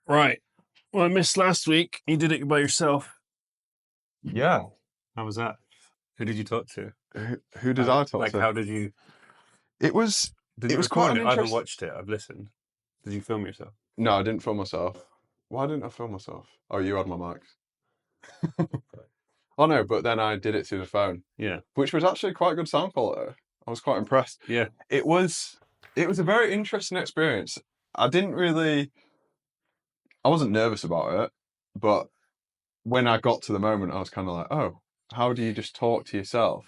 Right. Well, I missed last week. You did it by yourself. Yeah. How was that? Who did you talk to? Who did I talk to? How did you? It was Did you quite record an it? I haven't interesting. watched it. I've listened. Did you film yourself? No, I didn't film myself. Why didn't I film myself? Oh, you had my mics. Oh no, but then I did it through the phone. Yeah. Which was actually quite good sound quality. I was quite impressed. Yeah. It was a very interesting experience. I wasn't nervous about it, but when I got to the moment, I was kind of like, oh, how do you just talk to yourself?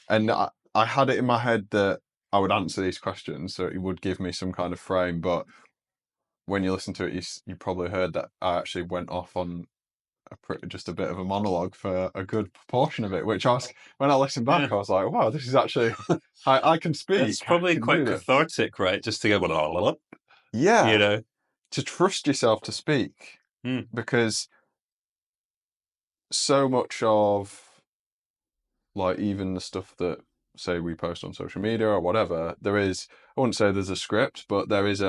And I had it in my head that I would answer these questions, so it would give me some kind of frame. But when you listen to it, you probably heard that I actually went off on just a bit of a monologue for a good proportion of it, which when I listened back, I was like, wow, this is actually, I can speak. It's probably quite cathartic, right? Just to go, blah, blah, blah. Yeah. To trust yourself to speak. Because so much of, like, even the stuff that, say, we post on social media or whatever, I wouldn't say there's a script, but there is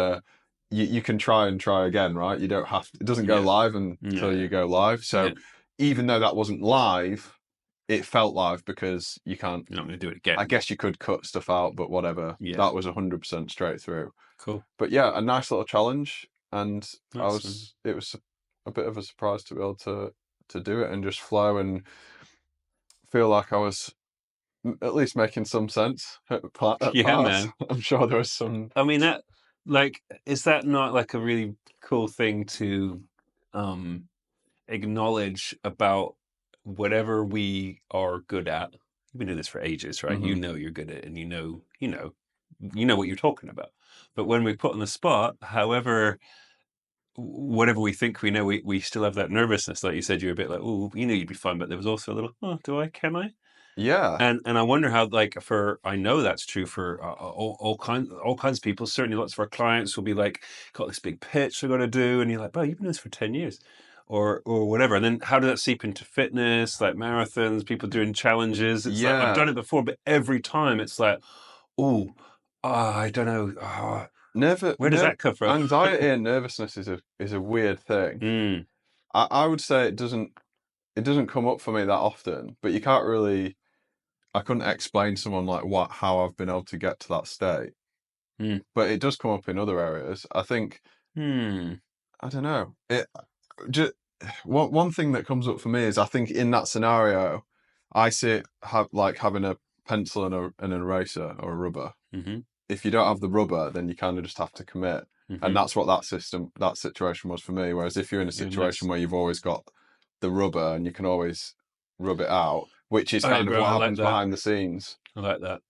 you can try and try again, right? You don't have to, it doesn't go live until you go live. So even though that wasn't live, it felt live because you can't. You're not going to do it again. I guess you could cut stuff out, but whatever. Yeah. That was 100% straight through. Cool. But yeah, a nice little challenge, and Nice. it was a bit of a surprise to be able to do it and just flow and feel like I was at least making some sense at parts. Man. I'm sure there was some. I mean, is that not like a really cool thing to acknowledge about whatever we are good at? We've been doing this for ages, right? Mm-hmm. You're good at it, and you know what you're talking about. But when we put on the spot, whatever we think we know, we still have that nervousness. Like you said, you're a bit like, oh, you'd be fine, but there was also a little, can I? Yeah. And I wonder how, I know that's true for all kinds of people. Certainly lots of our clients will be like, got this big pitch they're going to do. And you're like, well, you've been doing this for 10 years or whatever. And then how does that seep into fitness, like marathons, people doing challenges? It's like, I've done it before, but every time it's like, I don't know. Where does that come from? Anxiety and nervousness is a weird thing. I would say it doesn't come up for me that often, but you can't really. I couldn't explain to someone like how I've been able to get to that state. But it does come up in other areas. I think. I don't know. One thing that comes up for me is I think in that scenario, I see it like having a pencil and an eraser or a rubber. Mm-hmm. If you don't have the rubber, then you kind of just have to commit. Mm-hmm. And that's what that situation was for me. Whereas if you're in a situation where you've always got the rubber and you can always rub it out, which is kind of what happens behind the scenes. I like that.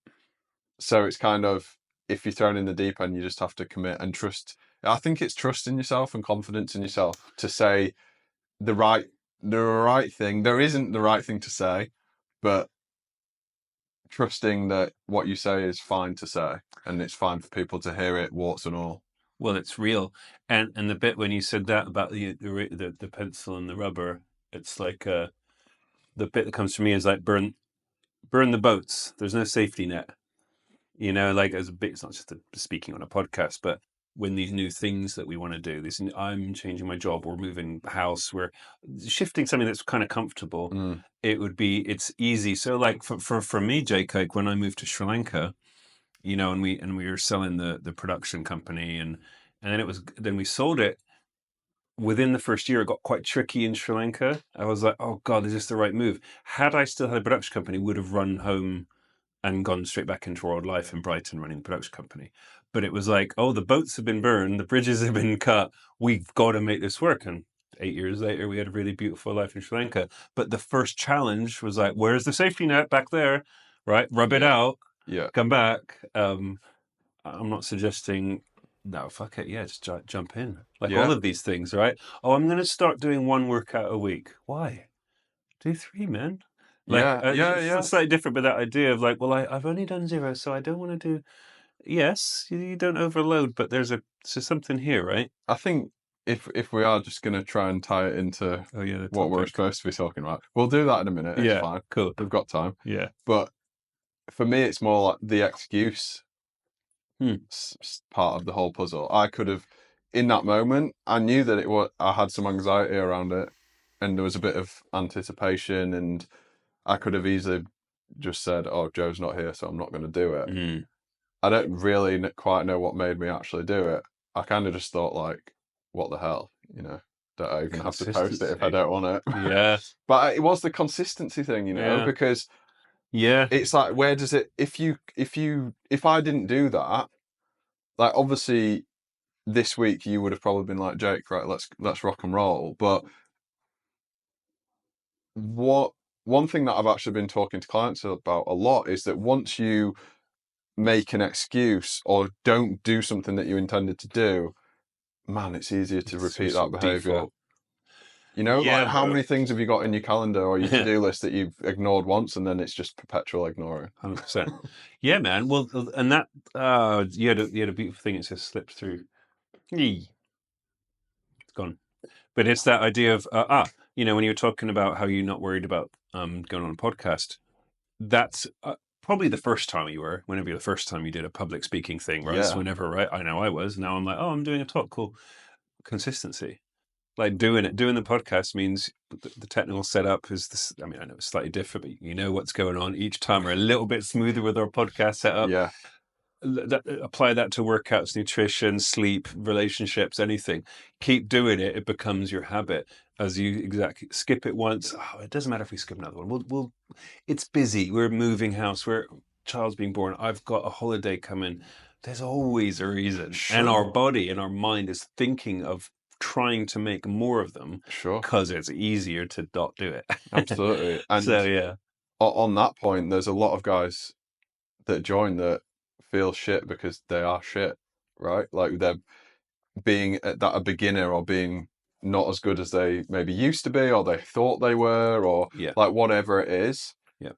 So it's kind of, if you're thrown in the deep end, you just have to commit and trust. I think it's trust in yourself and confidence in yourself to say the right thing. There isn't the right thing to say, but trusting that what you say is fine to say and it's fine for people to hear it, warts and all. Well, it's real. And the bit when you said that about the pencil and the rubber, it's like the bit that comes to me is like burn the boats. There's no safety net. Like as a bit, it's not just speaking on a podcast, but when these new things that we want to do, I'm changing my job, we're moving house, we're shifting something that's kind of comfortable. It's easy. So like for me, Jake, like when I moved to Sri Lanka, and we were selling the production company and then we sold it. Within the first year, it got quite tricky in Sri Lanka. I was like, oh God, is this the right move? Had I still had a production company, would have run home and gone straight back into world life in Brighton running the production company. But it was like, the boats have been burned, the bridges have been cut, we've got to make this work. And 8 years later, we had a really beautiful life in Sri Lanka. But the first challenge was like, where's the safety net back there? Right? Rub it out. Yeah. Come back. I'm not suggesting, no, fuck it. Yeah, just jump in. All of these things, right? I'm going to start doing 1 workout a week. Why? Do 3, man. It's slightly different, but that idea of I've only done 0, so I don't want to do. Yes, you don't overload, but there's something here, right? I think if we are just going to try and tie it into what we're supposed to be talking about, we'll do that in a minute. It's fine. Cool. We've got time. Yeah. But for me, it's more like the excuse part of the whole puzzle. I could have in that moment, I knew that I had some anxiety around it, and there was a bit of anticipation, and I could have easily just said, "Oh, Joe's not here, so I'm not going to do it." Mm. I don't really quite know what made me actually do it. I kind of just thought, like, what the hell, don't I even have to post it if I Consistency. don't want it? Yeah. But it was the consistency thing, Yeah. because Yeah. it's like, where does it? If I didn't do that, like, obviously this week you would have probably been like, Jake, right, let's rock and roll. But what one thing that I've actually been talking to clients about a lot is that once you make an excuse or don't do something that you intended to do, man, it's easier to It's your repeat that sort of behavior. default. Like, Yeah, how bro. many things have you got in your calendar or your to-do list that you've ignored once, and then it's just perpetual ignoring? 100%. Yeah, man. Well, and that you had a beautiful thing. It just slipped through. Yee. It's gone. But it's that idea of when you're talking about how you're not worried about going on a podcast. That's probably the first time you were. Whenever the first time you did a public speaking thing, right? So Yeah, whenever, right? I know I was. Now I'm like, oh, I'm doing a talk. Cool. Consistency. Like doing the podcast means the technical setup is this. I mean, I know it's slightly different, but you know what's going on. Each time we're a little bit smoother with our podcast setup. yeah, Apply that to workouts, nutrition, sleep, relationships, anything. Keep doing it. It becomes your habit. As you exactly skip it once, it doesn't matter if we skip another one. We'll. It's busy. We're moving house. We're child's being born. I've got a holiday coming. There's always a reason, and our sure, body and our mind is thinking of trying to make more of them sure, because it's easier to not do it. absolutely. So And yeah, on that point, there's a lot of guys that join that feel shit because they are shit, right? Like, they're being a beginner, or being not as good as they maybe used to be, or they thought they were, or yeah, like whatever it is. yeah.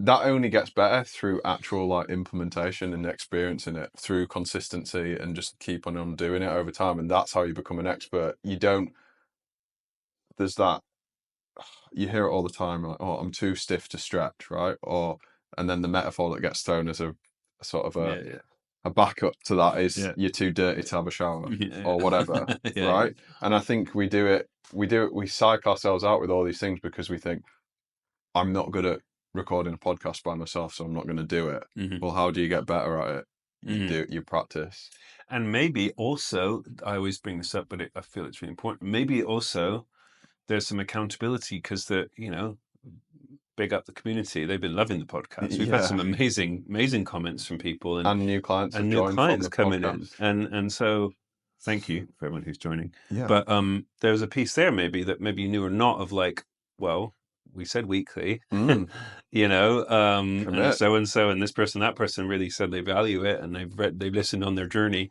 That only gets better through actual, like, implementation and experiencing it, through consistency, and just keep on doing it over time. And that's how you become an expert. You don't, there's that, you hear it all the time, like, oh, I'm too stiff to stretch, right? And then the metaphor that gets thrown as a sort of Yeah, yeah, a backup to that is, yeah, you're too dirty to have a shower, yeah, or whatever, yeah, yeah. right? And I think we psych ourselves out with all these things because we think, I'm not good at recording a podcast by myself, so I'm not going to do it. Hmm. Well, how do you get better at it? Hmm. You practice. And maybe also, I always bring this up, but I feel it's really important. Maybe also there's some accountability because big up the community. They've been loving the podcast. We've had Yeah. some amazing, amazing comments from people and And new clients have new joined from clients the coming in, podcast. and so thank you for everyone who's joining. Yeah. But there's a piece there maybe that maybe you knew or not of, like, well, we said weekly, Mm, and commit. so and this person, that person really said they value it, and they've listened on their journey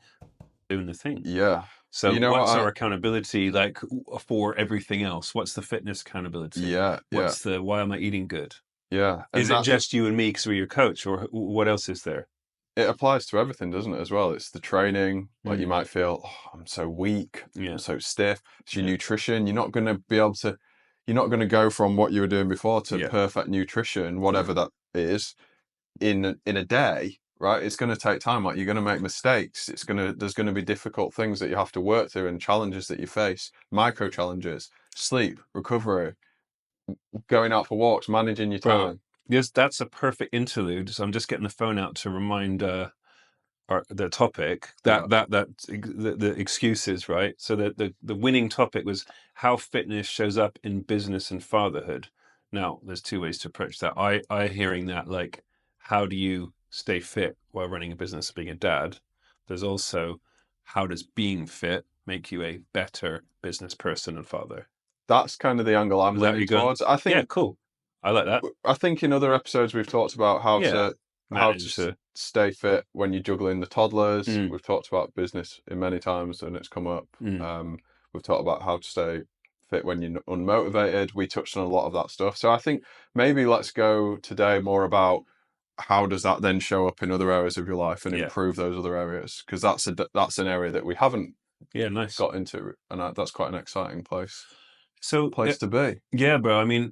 doing the thing. Yeah. So You know what what's our accountability like for everything else? What's the fitness accountability? yeah, yeah, What's the why am I eating good? yeah. Is And it that, just you and me because we're your coach, or what else is there? it applies to everything, doesn't it, as well? It's the training. Like, you Mm, might feel, oh, I'm so weak, I'm yeah, so stiff. It's your yeah, nutrition. You're not going to go from what you were doing before to yeah. perfect nutrition, Yeah. whatever that is, in a day, right? It's going to take time. Like, you're going to make mistakes. There's going to be difficult things that you have to work through, and challenges that you face, micro challenges, sleep, recovery, going out for walks, managing your Bro, time. yes, that's a perfect interlude. So I'm just getting the phone out to remind the topic Yeah, the excuses, right? So the winning topic was how fitness shows up in business and fatherhood. Now, there's two ways to approach that. I hearing that, like, how do you stay fit while running a business, being a dad? There's also, how does being fit make you a better business person and father? that's kind of the angle I'm Was that leaning you going? towards. I Yeah, think cool. I like that. in other episodes we've talked about Yeah, how to manage to. stay fit when you're juggling the toddlers. Mm, We've talked about business in many times, and it's come up. mm, We've talked about how to stay fit when you're unmotivated. We touched on a lot of that stuff. So I think maybe let's go today more about how does that then show up in other areas of your life and yeah, improve those other areas, because that's an area that we haven't yeah, nice. got into, and that's quite an exciting So place to be. yeah, bro. I mean,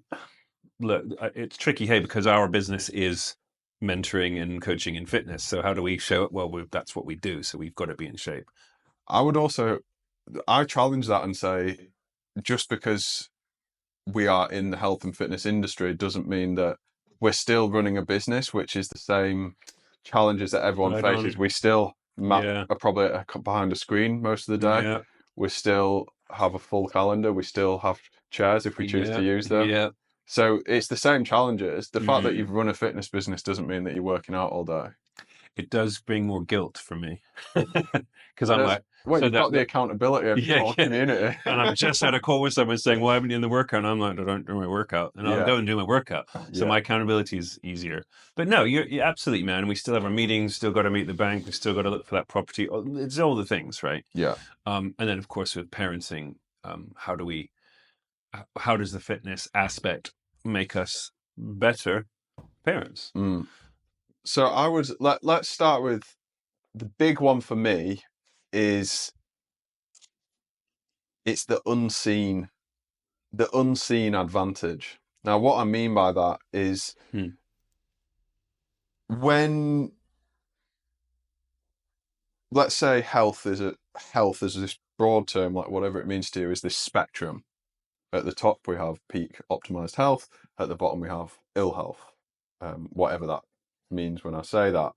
look, it's tricky, hey, because our business is mentoring and coaching and fitness. So how do we show it? Well, that's what we do. So we've got to be in shape. I would also I challenge that and say, just because we are in the health and fitness industry doesn't mean that we're still running a business, which is the same challenges that everyone Right faces. on. We still Yeah. are probably behind a screen most of the day. Yeah. We still have a full calendar. We still have chairs if we choose to Yeah. use them. Yeah. So it's the same challenges. The fact that Mm. you've run a fitness business doesn't mean that you're working out all day. It does bring more guilt for me because I'm like, Well, so you've got the accountability of your yeah, whole yeah. community. And I've just had a call with someone saying, "Why haven't you in the workout?" And I'm like, "I don't do my workout," and I'll Yeah, go and do my workout. So yeah, my accountability is easier. But no, you're absolutely, man. We still have our meetings. Still got to meet the bank. We still got to look for that property. It's all the things, right? yeah. And then of course with parenting, how does the fitness aspect make us better parents? Mm. So I would let's start with the big one for me is it's the unseen advantage. Now, what I mean by that is Hmm. when, let's say, health is this broad term, like whatever it means to you, is this spectrum. At the top we have peak optimized health. At the bottom we have ill health. Whatever that means when I say that,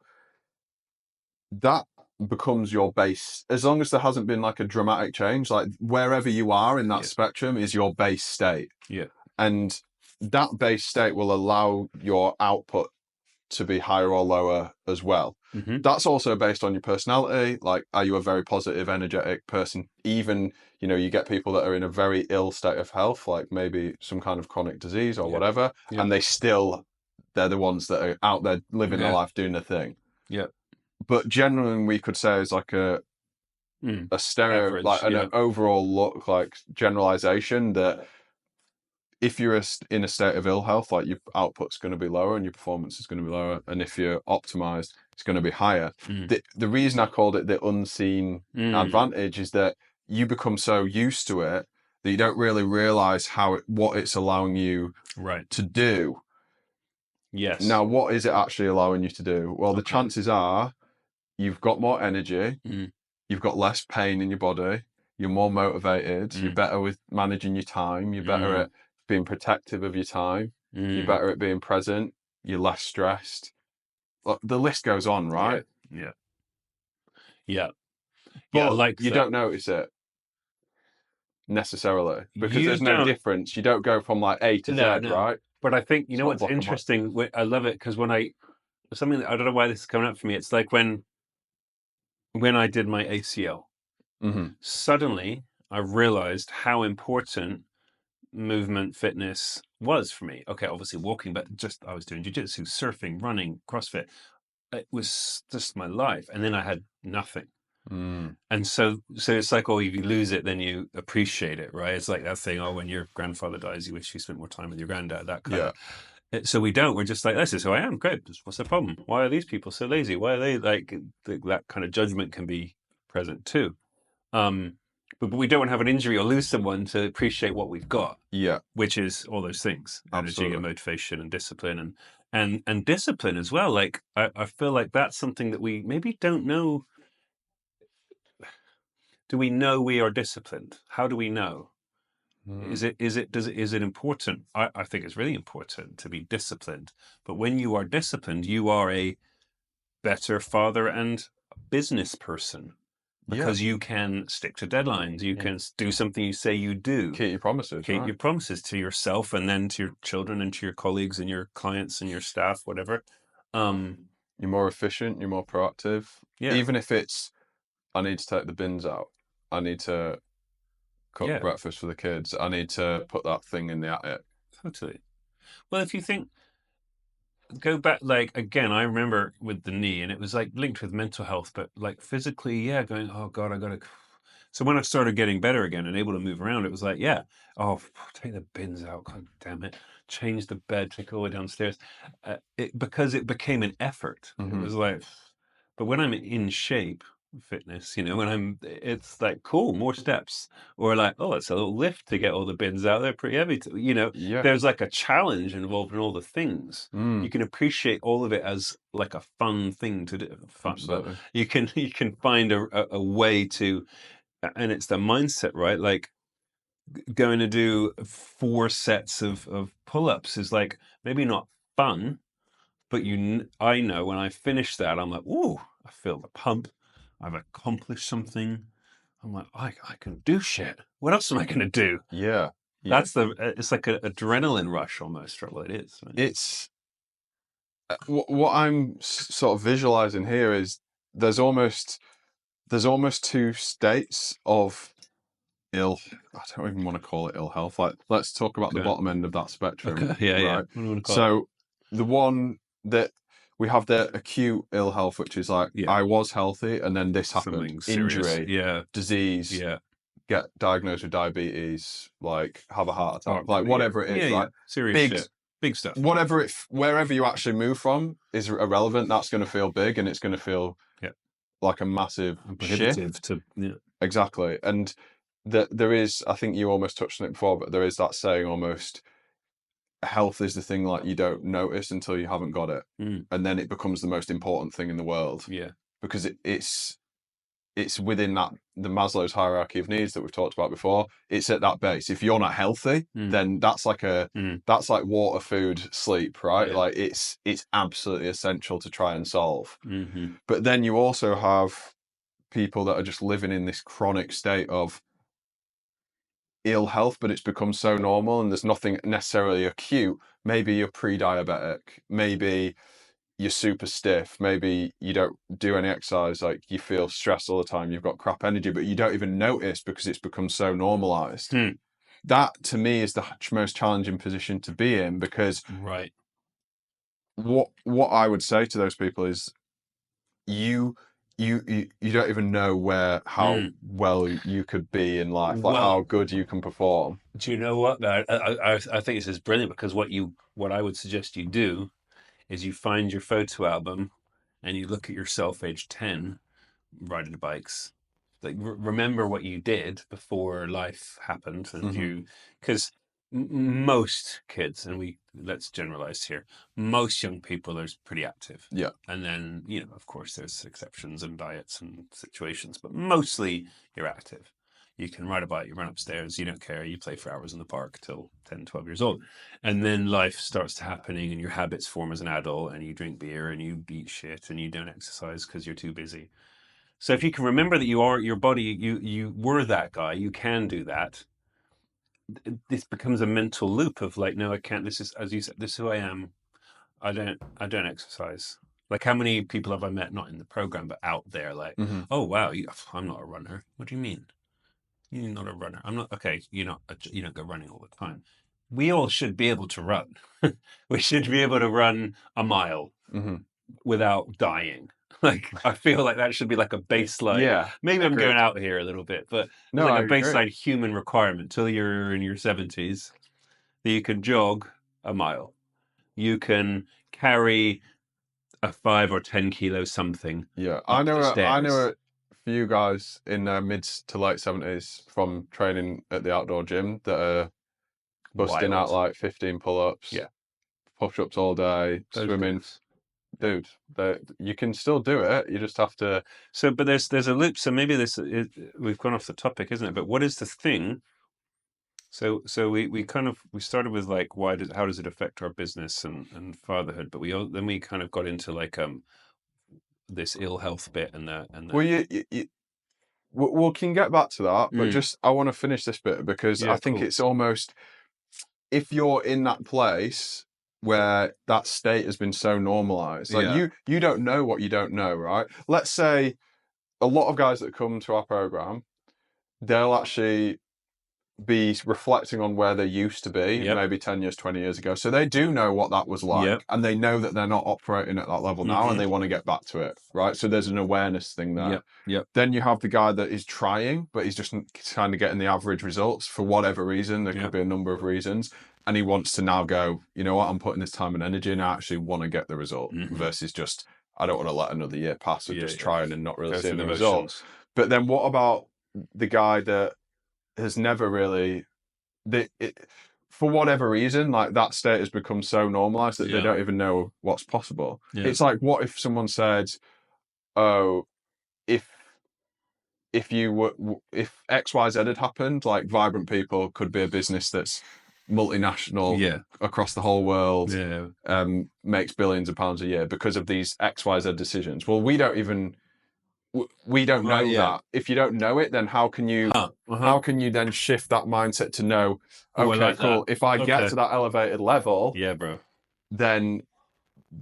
that becomes your base. As long as there hasn't been like a dramatic change, like wherever you are in that Yeah. spectrum is your base state. Yeah. And that base state will allow your output to be higher or lower as well. Mm-hmm. That's also based on your personality. Like, are you a very positive, energetic person? Even, you get people that are in a very ill state of health, like maybe some kind of chronic disease or Yeah. whatever, Yeah. and they're the ones that are out there living their Yeah. life doing their thing. Yeah. But generally, we could say is like Mm. a stereo, like Average. an Yeah. overall look, like generalization that if you're in a state of ill health, like your output's going to be lower and your performance is going to be lower, and if you're optimized, it's going to be higher. Mm. The reason I called it the unseen Mm. advantage is that you become so used to it that you don't really realize what it's allowing you Right. to do. Yes. Now, what is it actually allowing you to do? Well, the Okay. chances are you've got more energy, Mm. you've got less pain in your body, you're more motivated, you're Mm. better with managing your time, you're better Mm. at being protective of your time, you're Mm. better at being present, you're less stressed. Look, the list goes on, Yeah. right? Yeah. Yeah. Yeah. I But like you that. don't notice it necessarily because You there's no don't. difference. You don't go from like A to Z, No. No. right? But I think you It's know all what's black and white. interesting. I love it because something that I don't know why this is coming up for me. It's like when I did my ACL. Hmm. Suddenly I realized how important movement fitness was for me. Okay, obviously walking, but just I was doing jiu-jitsu, surfing, running, CrossFit. It was just my life. And then I had nothing. Mm. And so it's like, oh, if you lose it, then you appreciate it, right? It's like that thing, oh, when your grandfather dies, you wish you spent more time with your granddad, that kind Yeah, of. So we don't. We're just like, this is who I am. Great. What's the problem? Why are these people so lazy? Why are they like that kind of judgment can be present too. Um, but we don't have an injury or lose someone to appreciate what we've got, yeah, which is all those things: energy and absolutely. motivation and discipline and discipline as well. Like I feel like that's something that we maybe don't know. Do we know we are disciplined? How do we know? Mm. Is it important? I think it's really important to be disciplined. But when you are disciplined, you are a better father and business person Yeah, because you can stick to deadlines. You can do something you say you do. keep your promises, Keep right? your promises to yourself and then to your children and to your colleagues and your clients and your staff, whatever. You're more efficient, you're more proactive. Yeah, Even if it's, I need to take the bins out, I need to cook yeah, breakfast for the kids, I need to put that thing in the attic. totally. Well, if you think go back like again, I remember with the knee and it was like linked with mental health, but like physically, yeah, going, oh God, I gotta. So when I started getting better again and able to move around, it was like, yeah, oh, take the bins out, God damn it, change the bed, take it all the way downstairs, because it became an effort. It Hmm. was like, but when I'm in shape, fitness, when it's like cool, more steps, or like, oh, it's a little lift to get all the bins out. They're pretty heavy. Yeah. There's like a challenge involved in all the things. You Mm, can appreciate all of it as like a fun thing to do. Fun, but absolutely. you can find a way to and it's the mindset, right? Like going to do 4 sets of pull-ups is like maybe not fun, but I know when I finish that, I'm like, ooh, I feel the pump. I've accomplished something. I'm like, I can do shit. What else am I going to do? Yeah. Yeah. That's it's like an adrenaline rush almost, right? Well, it is. Right? It's what I'm sort of visualizing here is there's almost two states of ill. I don't even want to call it ill health. Like, let's talk about the Okay. bottom end of that spectrum, Okay. Yeah. Yeah. right? What do you want to call it? So the one that we have the acute ill health, which is like Yeah. I was healthy and then this happened, Something serious. injury, Yeah. disease, Yeah. get diagnosed with diabetes, like have a heart attack, Or like yeah. whatever it Yeah. is, Yeah. right? Serious Big, shit. Big stuff. whatever wherever you actually move from is irrelevant. That's going to feel big and it's going to feel Yeah. like a massive And shift. prohibitive to. Yeah. Exactly. And that there is, I think you almost touched on it before, but there is that saying almost, health is the thing like you don't notice until you haven't got it. Mm. And then it becomes the most important thing in the world. Yeah. Because it's within that, the Maslow's hierarchy of needs that we've talked about before. It's at that base. If you're not healthy, then that's like that's like water, food, sleep, right? Yeah. Like it's absolutely essential to try and solve. Mm-hmm. But then you also have people that are just living in this chronic state of ill health, but it's become so normal and there's nothing necessarily acute. Maybe you're pre-diabetic, maybe you're super stiff, maybe you don't do any exercise, like you feel stressed all the time, you've got crap energy, but you don't even notice because it's become so normalized. That to me is the most challenging position to be in, because Right. what I would say to those people is you you don't even know how well you could be in life, like Well, how good you can perform. do you know what? I think this is brilliant, because what I would suggest you do is you find your photo album and you look at yourself age 10 riding bikes. Like remember what you did before life happened, and you, because most kids, and let's generalize here, most young people are pretty active. Yeah. And then, of course there's exceptions and diets and situations, but mostly you're active. You can ride a bike, you run upstairs, you don't care, you play for hours in the park till 10, 12 years old. And then life starts to happening and your habits form as an adult, and you drink beer and you eat shit and you don't exercise because you're too busy. So if you can remember that you are your body, you were that guy, you can do that. This becomes a mental loop of like, no, I can't. This is, as you said, this is who I am. I don't exercise. Like, how many people have I met, not in the program, but out there? Like, oh wow, I'm not a runner. What do you mean? You're not a runner. I'm not. Okay, you don't go running all the time. We all should be able to run. We should be able to run a mile without dying. Like, I feel like that should be like a baseline. Yeah, Maybe I'm agree. going out here a little bit, but No, it's like I a agree. baseline human requirement till you're in your 70s that you can jog a mile. You can carry a 5 or 10 kilo something Yeah, up I know the stairs. a few guys in their mid to late 70s from training at the outdoor gym that are busting out Wild. like 15 pull-ups, Yeah. push-ups all day, Those swimming. dudes. Dude, you can still do it. You just have to. So, but there's a loop. So maybe we've gone off the topic, isn't it? But what is the thing? So we started with like, how does it affect our business and fatherhood? But then we kind of got into like this ill health bit and Well, we can get back to that, but just I want to finish this bit because I yeah, think cool. it's almost, if you're in that place where that state has been so normalized, like you don't know what you don't know, right? Let's say a lot of guys that come to our program, they'll actually be reflecting on where they used to be, maybe 10 years, 20 years ago. So they do know what that was like, and they know that they're not operating at that level now, and they want to get back to it, right? So there's an awareness thing there. Then you have the guy that is trying, but he's just kind of getting the average results for whatever reason. There could be a number of reasons. And he wants to now go, you know what, I'm putting this time and energy and I actually want to get the result, versus just, I don't want to let another year pass of just trying and not really seeing the result. But then what about the guy that has never really, for whatever reason, like that state has become so normalized that they don't even know what's possible. It's like, what if someone said, oh, if if XYZ had happened, like Vibrant People could be a business that's multinational Yeah. across the whole world, Yeah. makes billions of pounds a year because of these XYZ decisions. Well, we don't Right. know Yeah. that. If you don't know it, then Huh. how can you then shift that mindset to know, Oh, I okay, like that. cool. If I get Okay. to that elevated level, Yeah, bro. then,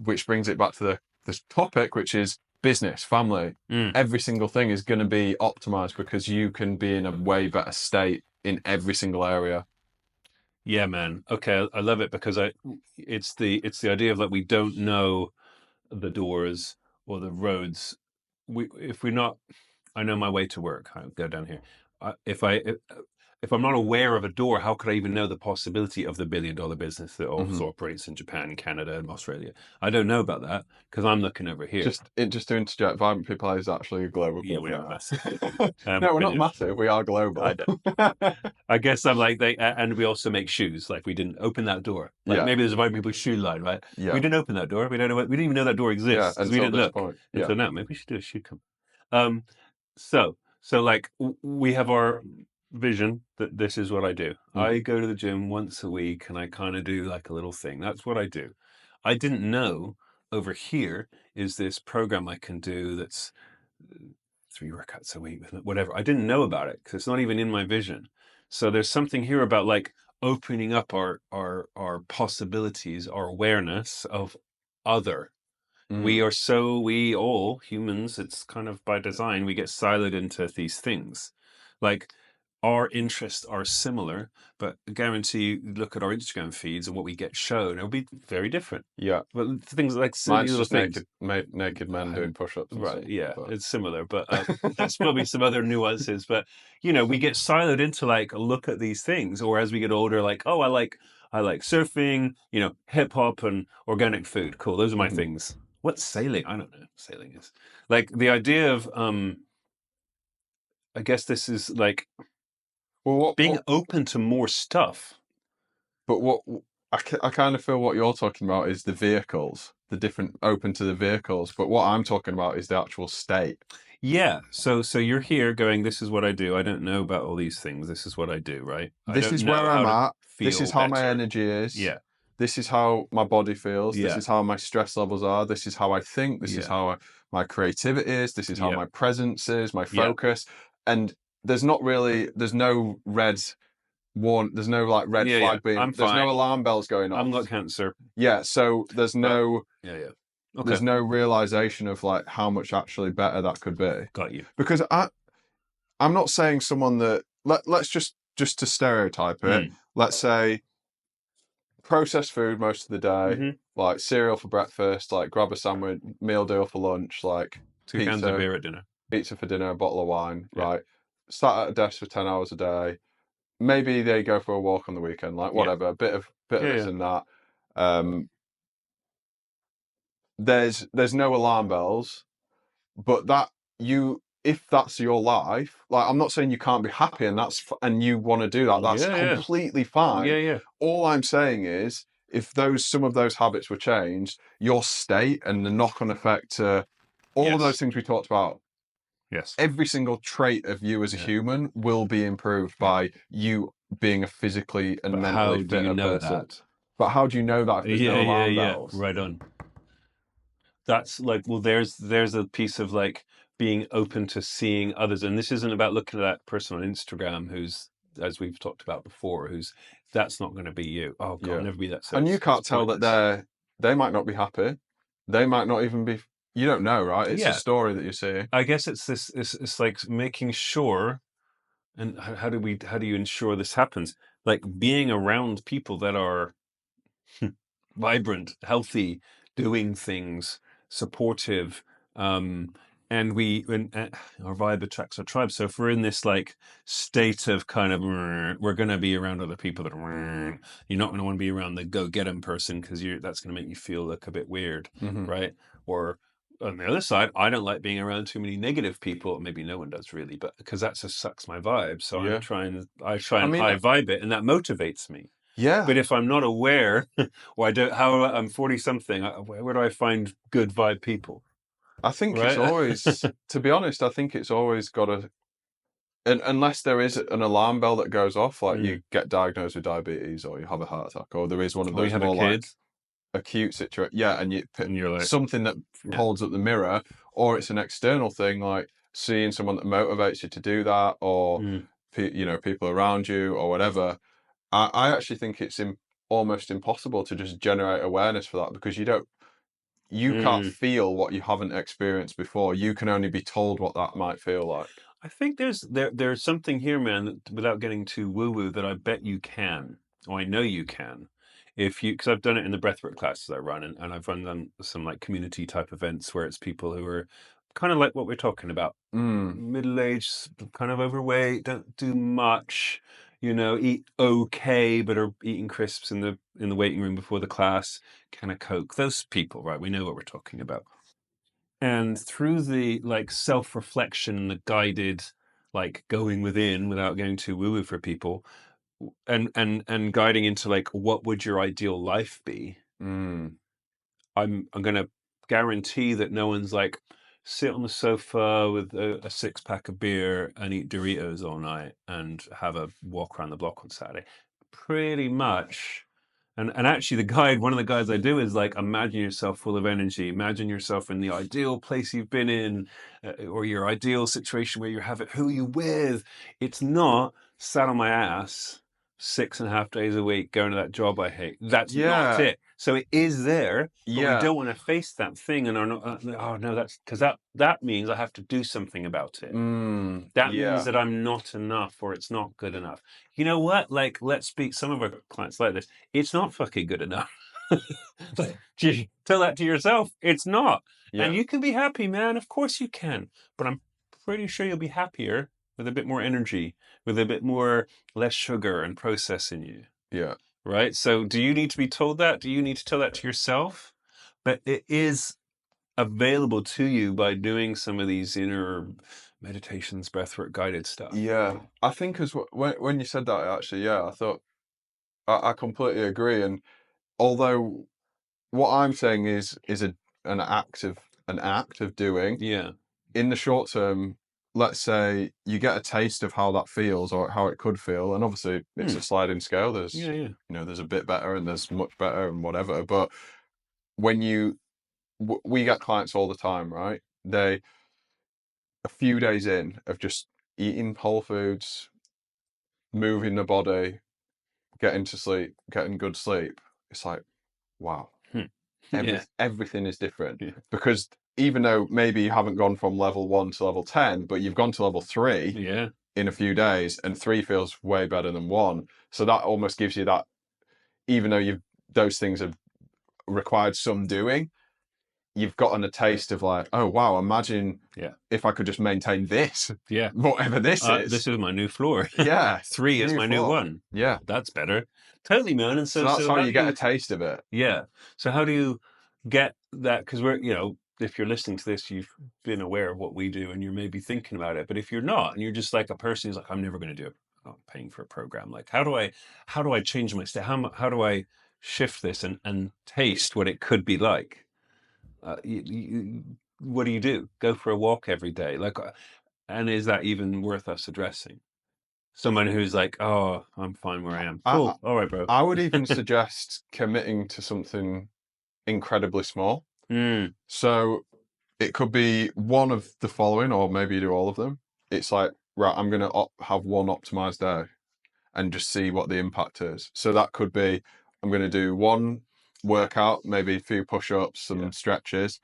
which brings it back to the topic, which is business, family. Mm. Every single thing is going to be optimized because you can be in a way better state in every single area. Yeah, man. Okay, I love it because it's the idea of like we don't know the doors or the roads. If we're not, I know my way to work. I go down here. If I'm not aware of a door, how could I even know the possibility of the $1 billion business that Mm-hmm. also operates in Japan, Canada, and Australia? I don't know about that because I'm looking over here. Just to interject, Vibrant People is actually a global Yeah, we company are now. massive. No, we're But not yeah, massive. We are I global. know. I guess I'm like and we also make shoes. Like we didn't open that door. Like Yeah, maybe there's a White People shoe line, right? We yeah, didn't open that door. We don't know. We didn't even know that door yeah. exists because we Until didn't this look point, yeah. until now. Maybe we should do a shoe company. Um, so like we have our vision that this is what I do. Mm-hmm. I go to the gym once a week and I kind of do like a little thing. That's what I do. I didn't know over here is this program I can do that's 3 workouts a week, whatever. I didn't know about it because it's not even in my vision. So there's something here about like opening up our possibilities, our awareness of other. Mm. We all humans, it's kind of by design, we get siloed into these things. Like our interests are similar, but I guarantee you look at our Instagram feeds and what we get shown, it'll be very different. Yeah, But things like silly mine's little just things. naked men doing push-ups and Right, stuff. yeah, But it's similar, but there's probably some other nuances. But we get siloed into like look at these things, or as we get older, like oh, I like surfing, hip hop and organic food. Cool, those are my mhm. things. What's sailing? I don't know. What sailing is like the idea of I guess this is like Well, being open to more stuff. but what I kind of feel what you're talking about is the vehicles, the different open to the vehicles. But what I'm talking about is the actual state. Yeah. So you're here going, this is what I do. I don't know about all these things. This is what I do, right? I This don't is where know how I'm to at. This is feel how my better. energy is. Yeah. This is how my body feels. This Yeah. is how my stress levels are. This is how I think. This is Yeah. how my creativity is. This is how Yeah. my presence is, my Yeah. focus. And there's no there's no like red Yeah. Yeah. flag being, I'm there's no fine. alarm bells going I'm off. not cancer, Yeah. So but yeah. Yeah. Okay. there's no realization of like how much actually better that could be. Got you. Because I'm not saying someone that, let's just to stereotype it, Mm. let's say processed food most of the day, Hmm. like cereal for breakfast, like grab a sandwich, meal deal for lunch, like 2 cans of beer at dinner. pizza for dinner, a bottle of wine, Yeah. right? Sat at a desk for 10 hours a day. Maybe they go for a walk on the weekend, like Yeah. whatever, a bit of Yeah. this Yeah. and that. Um, there's no alarm bells, but that you if that's your life, like I'm not saying you can't be happy and and you want to do that, that's Yeah. Yeah. completely Yeah. fine. Yeah. All I'm saying is if some of those habits were changed, your state and the knock-on effect to all of those Yes. things we talked about, Yes. every single trait of you as a Yeah. human will be improved Yeah. by you being a physically and But mentally how do you fitter know person. that? But how do you know that if there's no Yeah. Yeah. alarm Yeah. bells? Right on. That's like, well, there's a piece of like being open to seeing others, and this isn't about looking at that person on Instagram who's, as we've talked about before, who's that's not going to be you. Oh God, I'll Yeah. never be that. So And you it's can't tell that pointless. they might not be happy. They might not even be, you don't know, right? It's a Yeah, story that you see. I guess it's this. It's like making sure. And how do you ensure this happens? Like being around people that are vibrant, healthy, doing things, supportive, um, and our vibe attracts our tribe. So if we're in this like state of kind of, we're going to be around other people that are, you're not going to want to be around the go get 'em person because that's going to make you feel like a bit weird, Hmm. right? Or on the other side, I don't like being around too many negative people. Maybe no one does really, but because that just sucks my vibe. So Yeah. I try I and mean, high vibe it, and that motivates me. yeah, But if I'm not aware, or I don't, how I'm 40 something, where do I find good vibe people? I think it's Right? always, to be honest, I think it's always got to And unless there is an alarm bell that goes off, like Mm. you get diagnosed with diabetes or you have a heart attack, or there is one of Or you those have a more like kid, acute situation, yeah, and and you're like, something that yeah. holds up the mirror, or it's an external thing like seeing someone that motivates you to do that, or Mm. people around you or whatever. I actually think it's almost impossible to just generate awareness for that, because you can't Mm. feel what you haven't experienced before. You can only be told what that might feel like. I think there's something here, man, that, without getting too woo woo, that I bet you can, or I know you can, if you, because I've done it in the breathwork classes I run, and I've run them some like community type events where it's people who are kind of like what we're talking about, Mm, middle aged, kind of overweight, don't do much, eat okay, but are eating crisps in the waiting room before the class, can of Coke. Those people, right? We know what we're talking about. And through the like self-reflection, the guided, like going within without going too woo-woo for people, and guiding into like what would your ideal life be, mm, I'm gonna guarantee that no one's like sit on the sofa with a six pack of beer and eat Doritos all night and have a walk around the block on Saturday. Pretty much. And actually, one of the guides I do is like, imagine yourself full of energy. Imagine yourself in the ideal place you've been in, or your ideal situation where you have it. Who are you with? It's not sat on my ass 6.5 days a week going to that job I hate. That's not yeah, it. So it is there, but we yeah, don't want to face that thing and are not. Oh no, that's because that means I have to do something about it. That means yeah, that I'm not enough or it's not good enough. You know what? Like, let's speak some of our clients like this. It's not fucking good enough. Like, tell that to yourself. It's not. And yeah, you can be happy, man. Of course you can. But I'm pretty sure you'll be happier with a bit more energy, with a bit more less sugar and process in you. yeah, Right? So do you need to be told that? Do you need to tell that to yourself? But it is available to you by doing some of these inner meditations, breathwork guided stuff. yeah. I think as when you said that, actually, yeah, I thought I completely agree. And although what I'm saying is an act of doing Yeah. in the short term. Let's say you get a taste of how that feels or how it could feel, and obviously it's Hmm. a sliding scale. Yeah, yeah. There's a bit better and there's much better and whatever. But when we get clients all the time, right? They a few days in of just eating whole foods, moving the body, getting to sleep, getting good sleep. It's like, wow, Hmm. Yeah. everything is different, Yeah. because even though maybe you haven't gone from level 1 to level 10, but you've gone to level 3 Yeah. in a few days, and 3 feels way better than 1. So that almost gives you that, even though you've those things have required some doing, you've gotten a taste of like, oh wow, imagine Yeah. if I could just maintain this, Yeah. whatever this This is. is my new floor. Yeah, 3 is new my new floor. 1. Yeah. That's better. Totally, man. And So so, that's so how how you do get a you, taste of it. yeah. So how do you get that? Because if you're listening to this, you've been aware of what we do and you're maybe thinking about it. But if you're not, and you're just like a person who's like, I'm never going to do it. I'm paying for a program. Like, how do I change my state? How do I shift this and taste what it could be like? What do you do? Go for a walk every day? Like, and is that even worth us addressing? Someone who's like, oh, I'm fine where I am. I Cool. All right, bro. I would even suggest committing to something incredibly small. Mm, So it could be one of the following, or maybe you do all of them. It's like, right, I'm going to have one optimized day and just see what the impact is. So that could be, I'm going to do one workout, maybe a few push-ups, yeah. some stretches.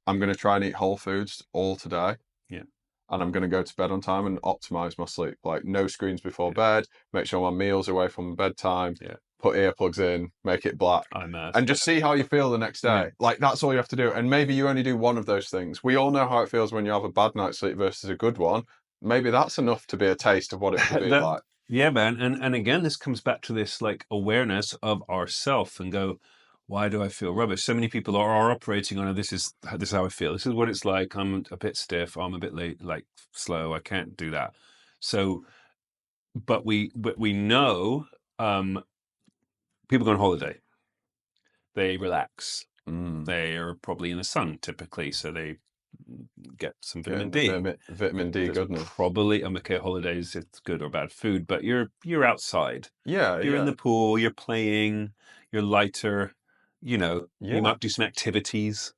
I'm going to try and eat whole foods all today. Yeah. And I'm going to go to bed on time and optimize my sleep. Like no screens before Yeah. bed, make sure my meals are away from bedtime, Yeah. put earplugs in, make it black, I'm and just see how you feel the next yeah. day. Like that's all you have to do. And maybe you only do one of those things. We all know how it feels when you have a bad night's sleep versus a good one. Maybe that's enough to be a taste of what it could be that like. yeah, man. And again, this comes back to this like awareness of ourself and go, why do I feel rubbish? So many people are operating on this is how I feel. This is what it's like. I'm a bit stiff. I'm a bit late, like slow. I can't do that. So, but we know, um, people go on holiday. They relax. Mm, They are probably in the sun typically, so they get some vitamin Getting the D. vitamin D There's goodness. probably, okay, holidays, it's good or bad food, but you're outside. Yeah, You're in yeah, the pool, you're playing, you're lighter, you yeah, might do some activities.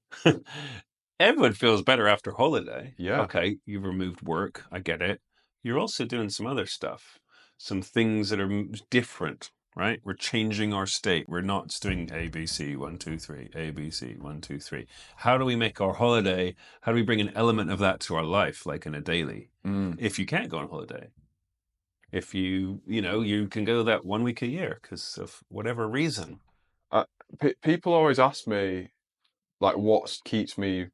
Everyone feels better after holiday. yeah. Okay, you've removed work, I get it. You're also doing some other stuff, some things that are different, right? We're changing our state. We're not just doing ABC, 1, 2, 3, ABC, 1, 2, 3. How do we make our holiday? How do we bring an element of that to our life, like in a daily? Mm. If you can't go on holiday, if you can go that 1 week a year because of whatever reason. Uh, People always ask me like what keeps me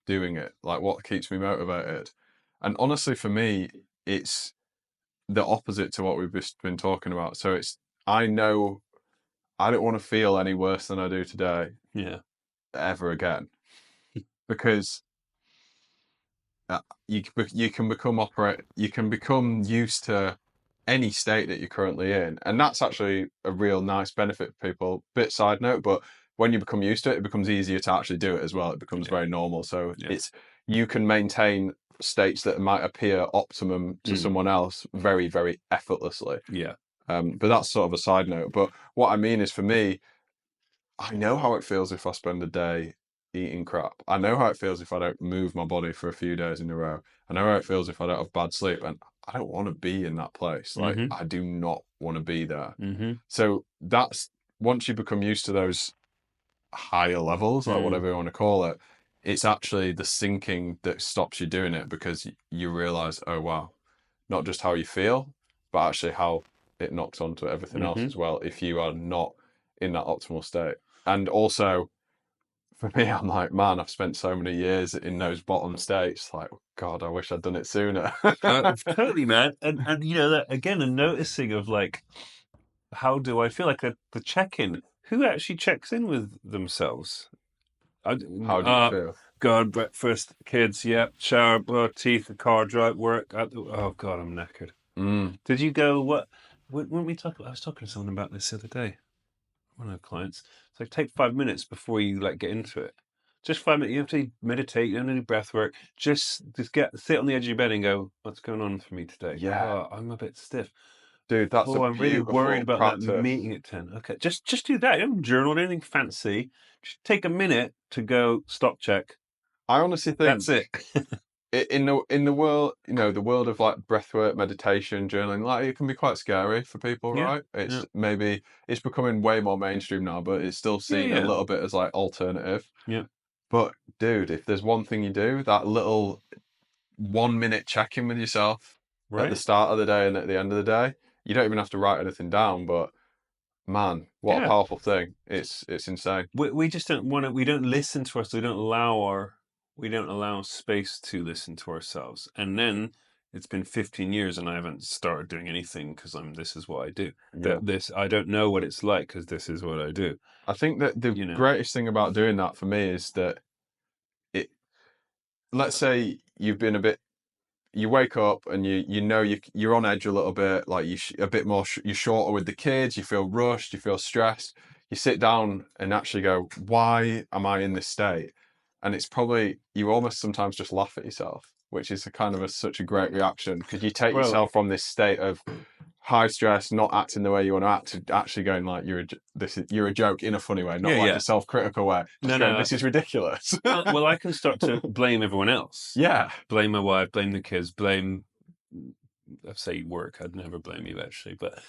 doing it, like what keeps me motivated. And honestly, for me, it's the opposite to what we've just been talking about. So I know I don't want to feel any worse than I do today Yeah. ever again, because you can become used to any state that you're currently in, and that's actually a real nice benefit for people. Bit side note, but when you become used to it, it becomes easier to actually do it as well. It becomes Yeah. very normal. So Yes. you can maintain states that might appear optimum to Mm. someone else very, very effortlessly. Yeah. But that's sort of a side note. But what I mean is, for me, I know how it feels if I spend a day eating crap. I know how it feels if I don't move my body for a few days in a row. I know how it feels if I don't have bad sleep. And I don't want to be in that place. Like, Mm-hmm. I do not want to be there. Mm-hmm. So that's once you become used to those higher levels, like Mm. whatever you want to call it, it's actually the sinking that stops you doing it, because you realize, oh, wow, not just how you feel, but actually how it knocks onto everything else Mm-hmm. as well if you are not in that optimal state. And also, for me, I'm like, man, I've spent so many years in those bottom states. Like, God, I wish I'd done it sooner. Totally, man. And that again, a noticing of like, how do I feel like the check-in? Who actually checks in with themselves? I, How do you uh, feel? God, breakfast, kids, yep, shower, teeth, the car drive, work. Oh God, I'm knackered. Mm, Did you go? What? When we talk, I was talking to someone about this the other day. One of our clients. It's like take 5 minutes before you like get into it. Just 5 minutes. You have to meditate. You don't need breath work. Just sit on the edge of your bed and go, "What's going on for me today? yeah, Oh, I'm a bit stiff. dude, that's a Oh, I'm really worried beautiful about that practice. meeting at 10. Okay, just do that. You don't journal anything fancy. Just take a minute to go stop check. I honestly That's think it. in the world, the world of like breathwork, meditation, journaling, like it can be quite scary for people, Yeah, right? yeah, It's becoming way more mainstream now, but it's still yeah, seen a yeah, little bit as like alternative. yeah. But dude, if there's one thing you do, that little 1 minute check-in with yourself at the Right. start of the day and at the end of the day, you don't even have to write anything down, but man, what a Yeah. powerful thing. It's insane. We just don't want to. We don't listen to ourselves. We don't allow space to listen to ourselves. And then it's been 15 years and I haven't started doing anything because this is what I do. Yeah. I don't know what it's like because this is what I do. I think that the You know. greatest thing about doing that for me is that it let's say you've been a bit you wake up and you're on edge a little bit, like a bit more you're shorter with the kids, you feel rushed, you feel stressed. You sit down and actually go, why am I in this state? And it's probably you almost sometimes just laugh at yourself, which is a kind of such a great reaction, because you take Well, yourself from this state of high stress, not acting the way you want to act, to actually going like you're a joke in a funny way, not yeah, like yeah. a self-critical way. No, Just going, no. this is ridiculous. Well, I can start to blame everyone else. Yeah. Blame my wife. Blame the kids. Blame. I say work. I'd never blame you actually, but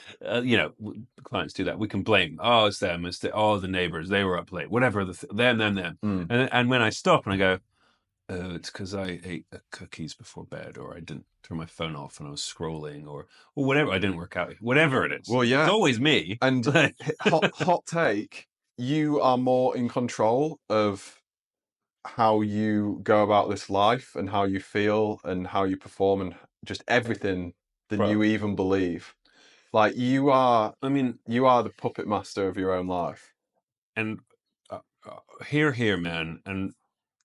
clients do that. We can blame. Oh, it's them. The neighbors. They were up late. Whatever. Them. Mm. And when I stop and I go, oh, it's because I ate cookies before bed, or I didn't turn my phone off and I was scrolling, or whatever. I didn't work out. Whatever it is, Well, it's yeah. always me. And hot take, you are more in control of how you go about this life and how you feel and how you perform and just everything than Bro, you even believe. Like I mean, you are the puppet master of your own life. and here, man, and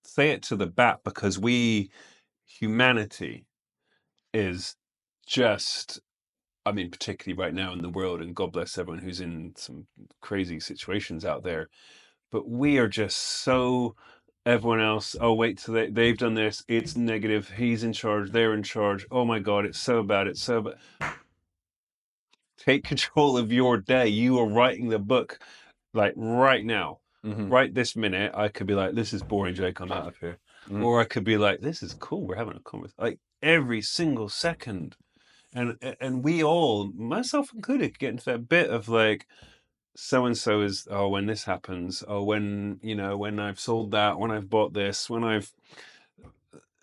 say it to the bat because humanity is just, I mean, particularly right now in the world, and God bless everyone who's in some crazy situations out there, but we are just so everyone else, oh, wait till they've done this, it's negative, he's in charge, they're in charge, oh my God, it's so bad, it's so bad. Take control of your day. You are writing the book like right now. Mm-hmm. Right this minute, I could be like, this is boring, Jake, I'm out of here. Mm. Or I could be like, this is cool, we're having a conversation. Like every single second. And we all, myself included, get into that bit of like, so and so is, oh, when this happens, oh, when, you know, when I've sold that, when I've bought this, when I've,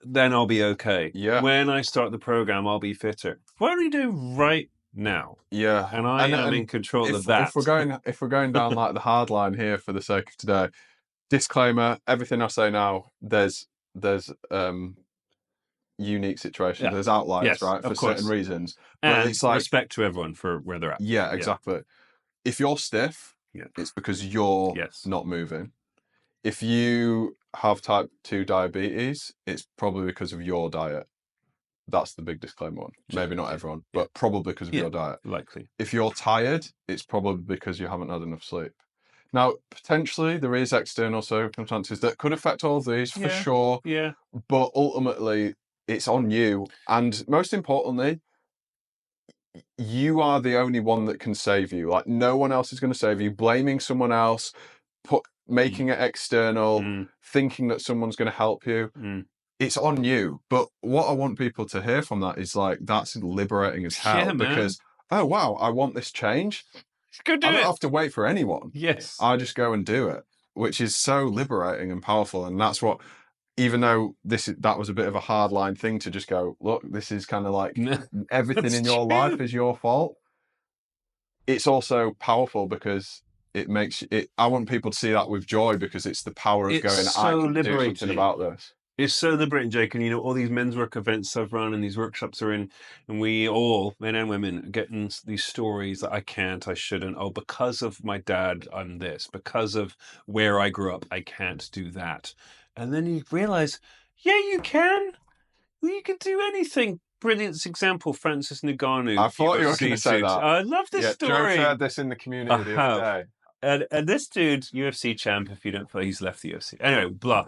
then I'll be okay. Yeah. When I start the program, I'll be fitter. What do we do right now? Yeah. And I am in control of that. If we're going down like the hard line here for the sake of today, disclaimer: everything I say now, there's unique situations. Yeah. There's outliers, Yes, right, of for certain course. reasons. But And it's like, respect to everyone for where they're at. yeah, exactly. If you're stiff, Yeah. it's because you're Yes. not moving. If you have type 2 diabetes, it's probably because of your diet. That's the big disclaimer one. Maybe not everyone, but probably because of your diet. Likely. If you're tired, it's probably because you haven't had enough sleep. Now, potentially there is external circumstances that could affect all of these for sure. Yeah. But ultimately, it's on you. And most importantly, you are the only one that can save you. Like, no one else is going to save you. Blaming someone else, making it external, thinking that someone's going to help you. It's on you. But what I want people to hear from that is like, that's liberating as hell. Because, oh, wow, I want this change. Go do I don't it. have to wait for anyone. Yes. I just go and do it, which is so liberating and powerful. And that's what, even though that was a bit of a hard line thing to just go, look, this is kind of like everything in your life is your fault. It's also powerful because it makes it. I want people to see that with joy, because it's the power of going, I can do something about this. It's so liberating, Jake. And, you know, all these men's work events I've run and these workshops are in, and we all, men and women, are getting these stories that I can't, I shouldn't. Oh, because of my dad, I'm this. Because of where I grew up, I can't do that. And then you realize, yeah, you can. You can do anything. Brilliant example, Francis Ngannou. I thought you were going to say that. I love this story. Joe shared this in the community the other day. And this dude, UFC champ, if you don't play, he's left the UFC. Anyway, blah.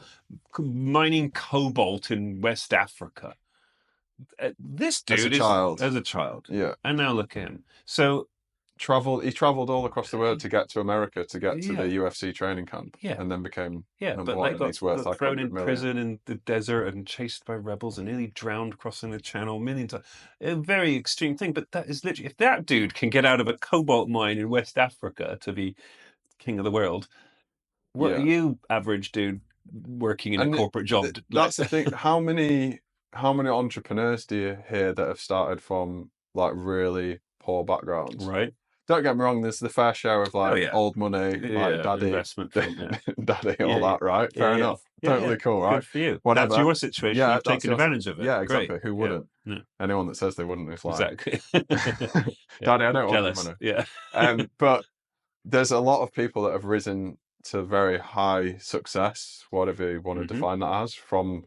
Mining cobalt in West Africa. This dude as a child. Yeah. And now look at him. So he traveled all across the world to get to America, to get to the UFC training camp. Yeah. And then became but like got thrown in prison in the desert and chased by rebels and nearly drowned crossing the channel millions of times. A very extreme thing. But that is literally, if that dude can get out of a cobalt mine in West Africa to be king of the world, what are you, average dude, working in a corporate job? That's the thing. How many entrepreneurs do you hear that have started from like really poor backgrounds? Right. Don't get me wrong, there's the fair share of like old money, like daddy, investment fund, daddy, all that, right? Fair enough. Totally cool, right? Good for you. Whatever. That's your situation. You've taken advantage of it. Yeah, exactly. Great. Who wouldn't? No. Anyone that says they wouldn't is like, exactly. Daddy, I don't Jealous. want the money. Yeah. But there's a lot of people that have risen to very high success, whatever you want to define that as, from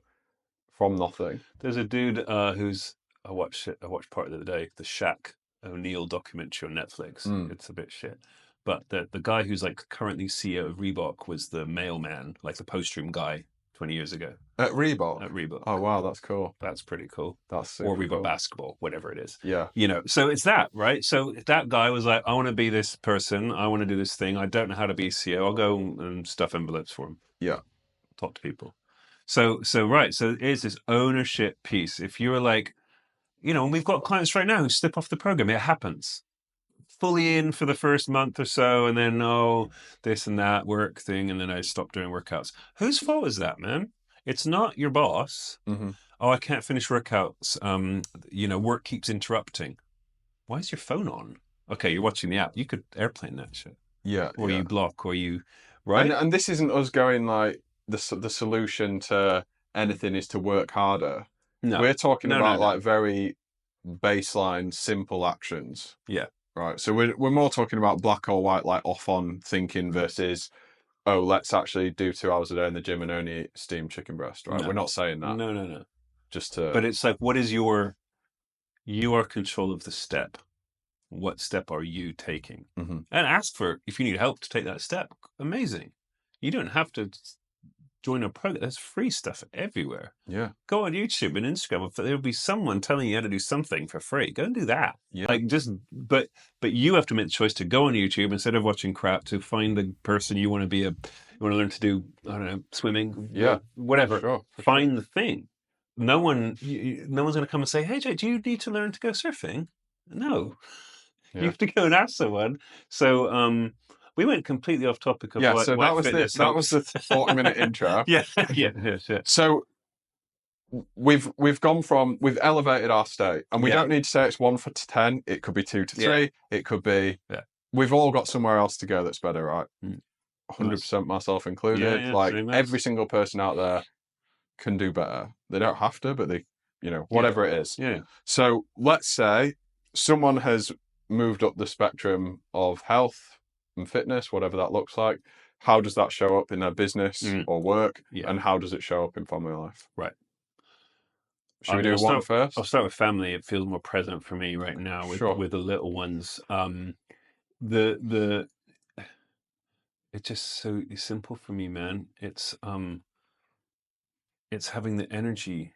nothing. There's a dude who's I watched part of it the other day, the Shaq O'Neal documentary on Netflix. It's a bit shit. But the guy who's like currently CEO of Reebok was the mailman, like the postroom guy 20 years ago. At Reebok? At Reebok. Oh, wow, that's cool. That's pretty cool. That's super Or Reebok cool. basketball, whatever it is. Yeah. You know, so it's that, right? So that guy was like, I want to be this person. I want to do this thing. I don't know how to be CEO. I'll go and stuff envelopes for him. Yeah. Talk to people. So right. So it's this ownership piece. If you're like, you know, and we've got clients right now who slip off the program. It happens. Fully in for the first month or so, and then this and that work thing, and then I stop doing workouts. Whose fault is that, man? It's not your boss. Oh, I can't finish workouts. You know, work keeps interrupting. Why is your phone on? Okay, you're watching the app. You could airplane that shit. Yeah. Or you block, or you right. And this isn't us going like the solution to anything is to work harder. No, we're talking about like very baseline, simple actions. Yeah. Right. So we're more talking about black or white, like off on thinking versus, oh, let's actually do 2 hours a day in the gym and only eat steamed chicken breast. Right. No. We're not saying that. No. Just to. But it's like, what is you are control of the step. What step are you taking? And ask for, if you need help to take that step. Amazing. You don't have to join a program. There's free stuff everywhere. Yeah. Go on YouTube and Instagram. There'll be someone telling you how to do something for free. Go and do that. Yeah. Like but you have to make the choice to go on YouTube instead of watching crap, to find the person you want to be. You want to learn to do, I don't know, swimming. Yeah. Whatever. For Find the thing. No one's going to come and say, "Hey, Jay, do you need to learn to go surfing?" No. Yeah. You have to go and ask someone. So we went completely off topic of so why that was fitness that was the helps. 40-minute intro. Yeah. So we've elevated our state, and we don't need to say it's 1 to 10. It could be 2 to 3. It could be. Yeah. We've all got somewhere else to go that's better, right? 100%, Nice. myself included. Like every single person out there can do better. They don't have to, but they, whatever it is. Yeah. So let's say someone has moved up the spectrum of health and fitness, whatever that looks like. How does that show up in their business or work? Yeah. And how does it show up in family life? Right. Should we do one first? I'll start with family. It feels more present for me right now with the little ones. It's just so simple for me, man. It's having the energy.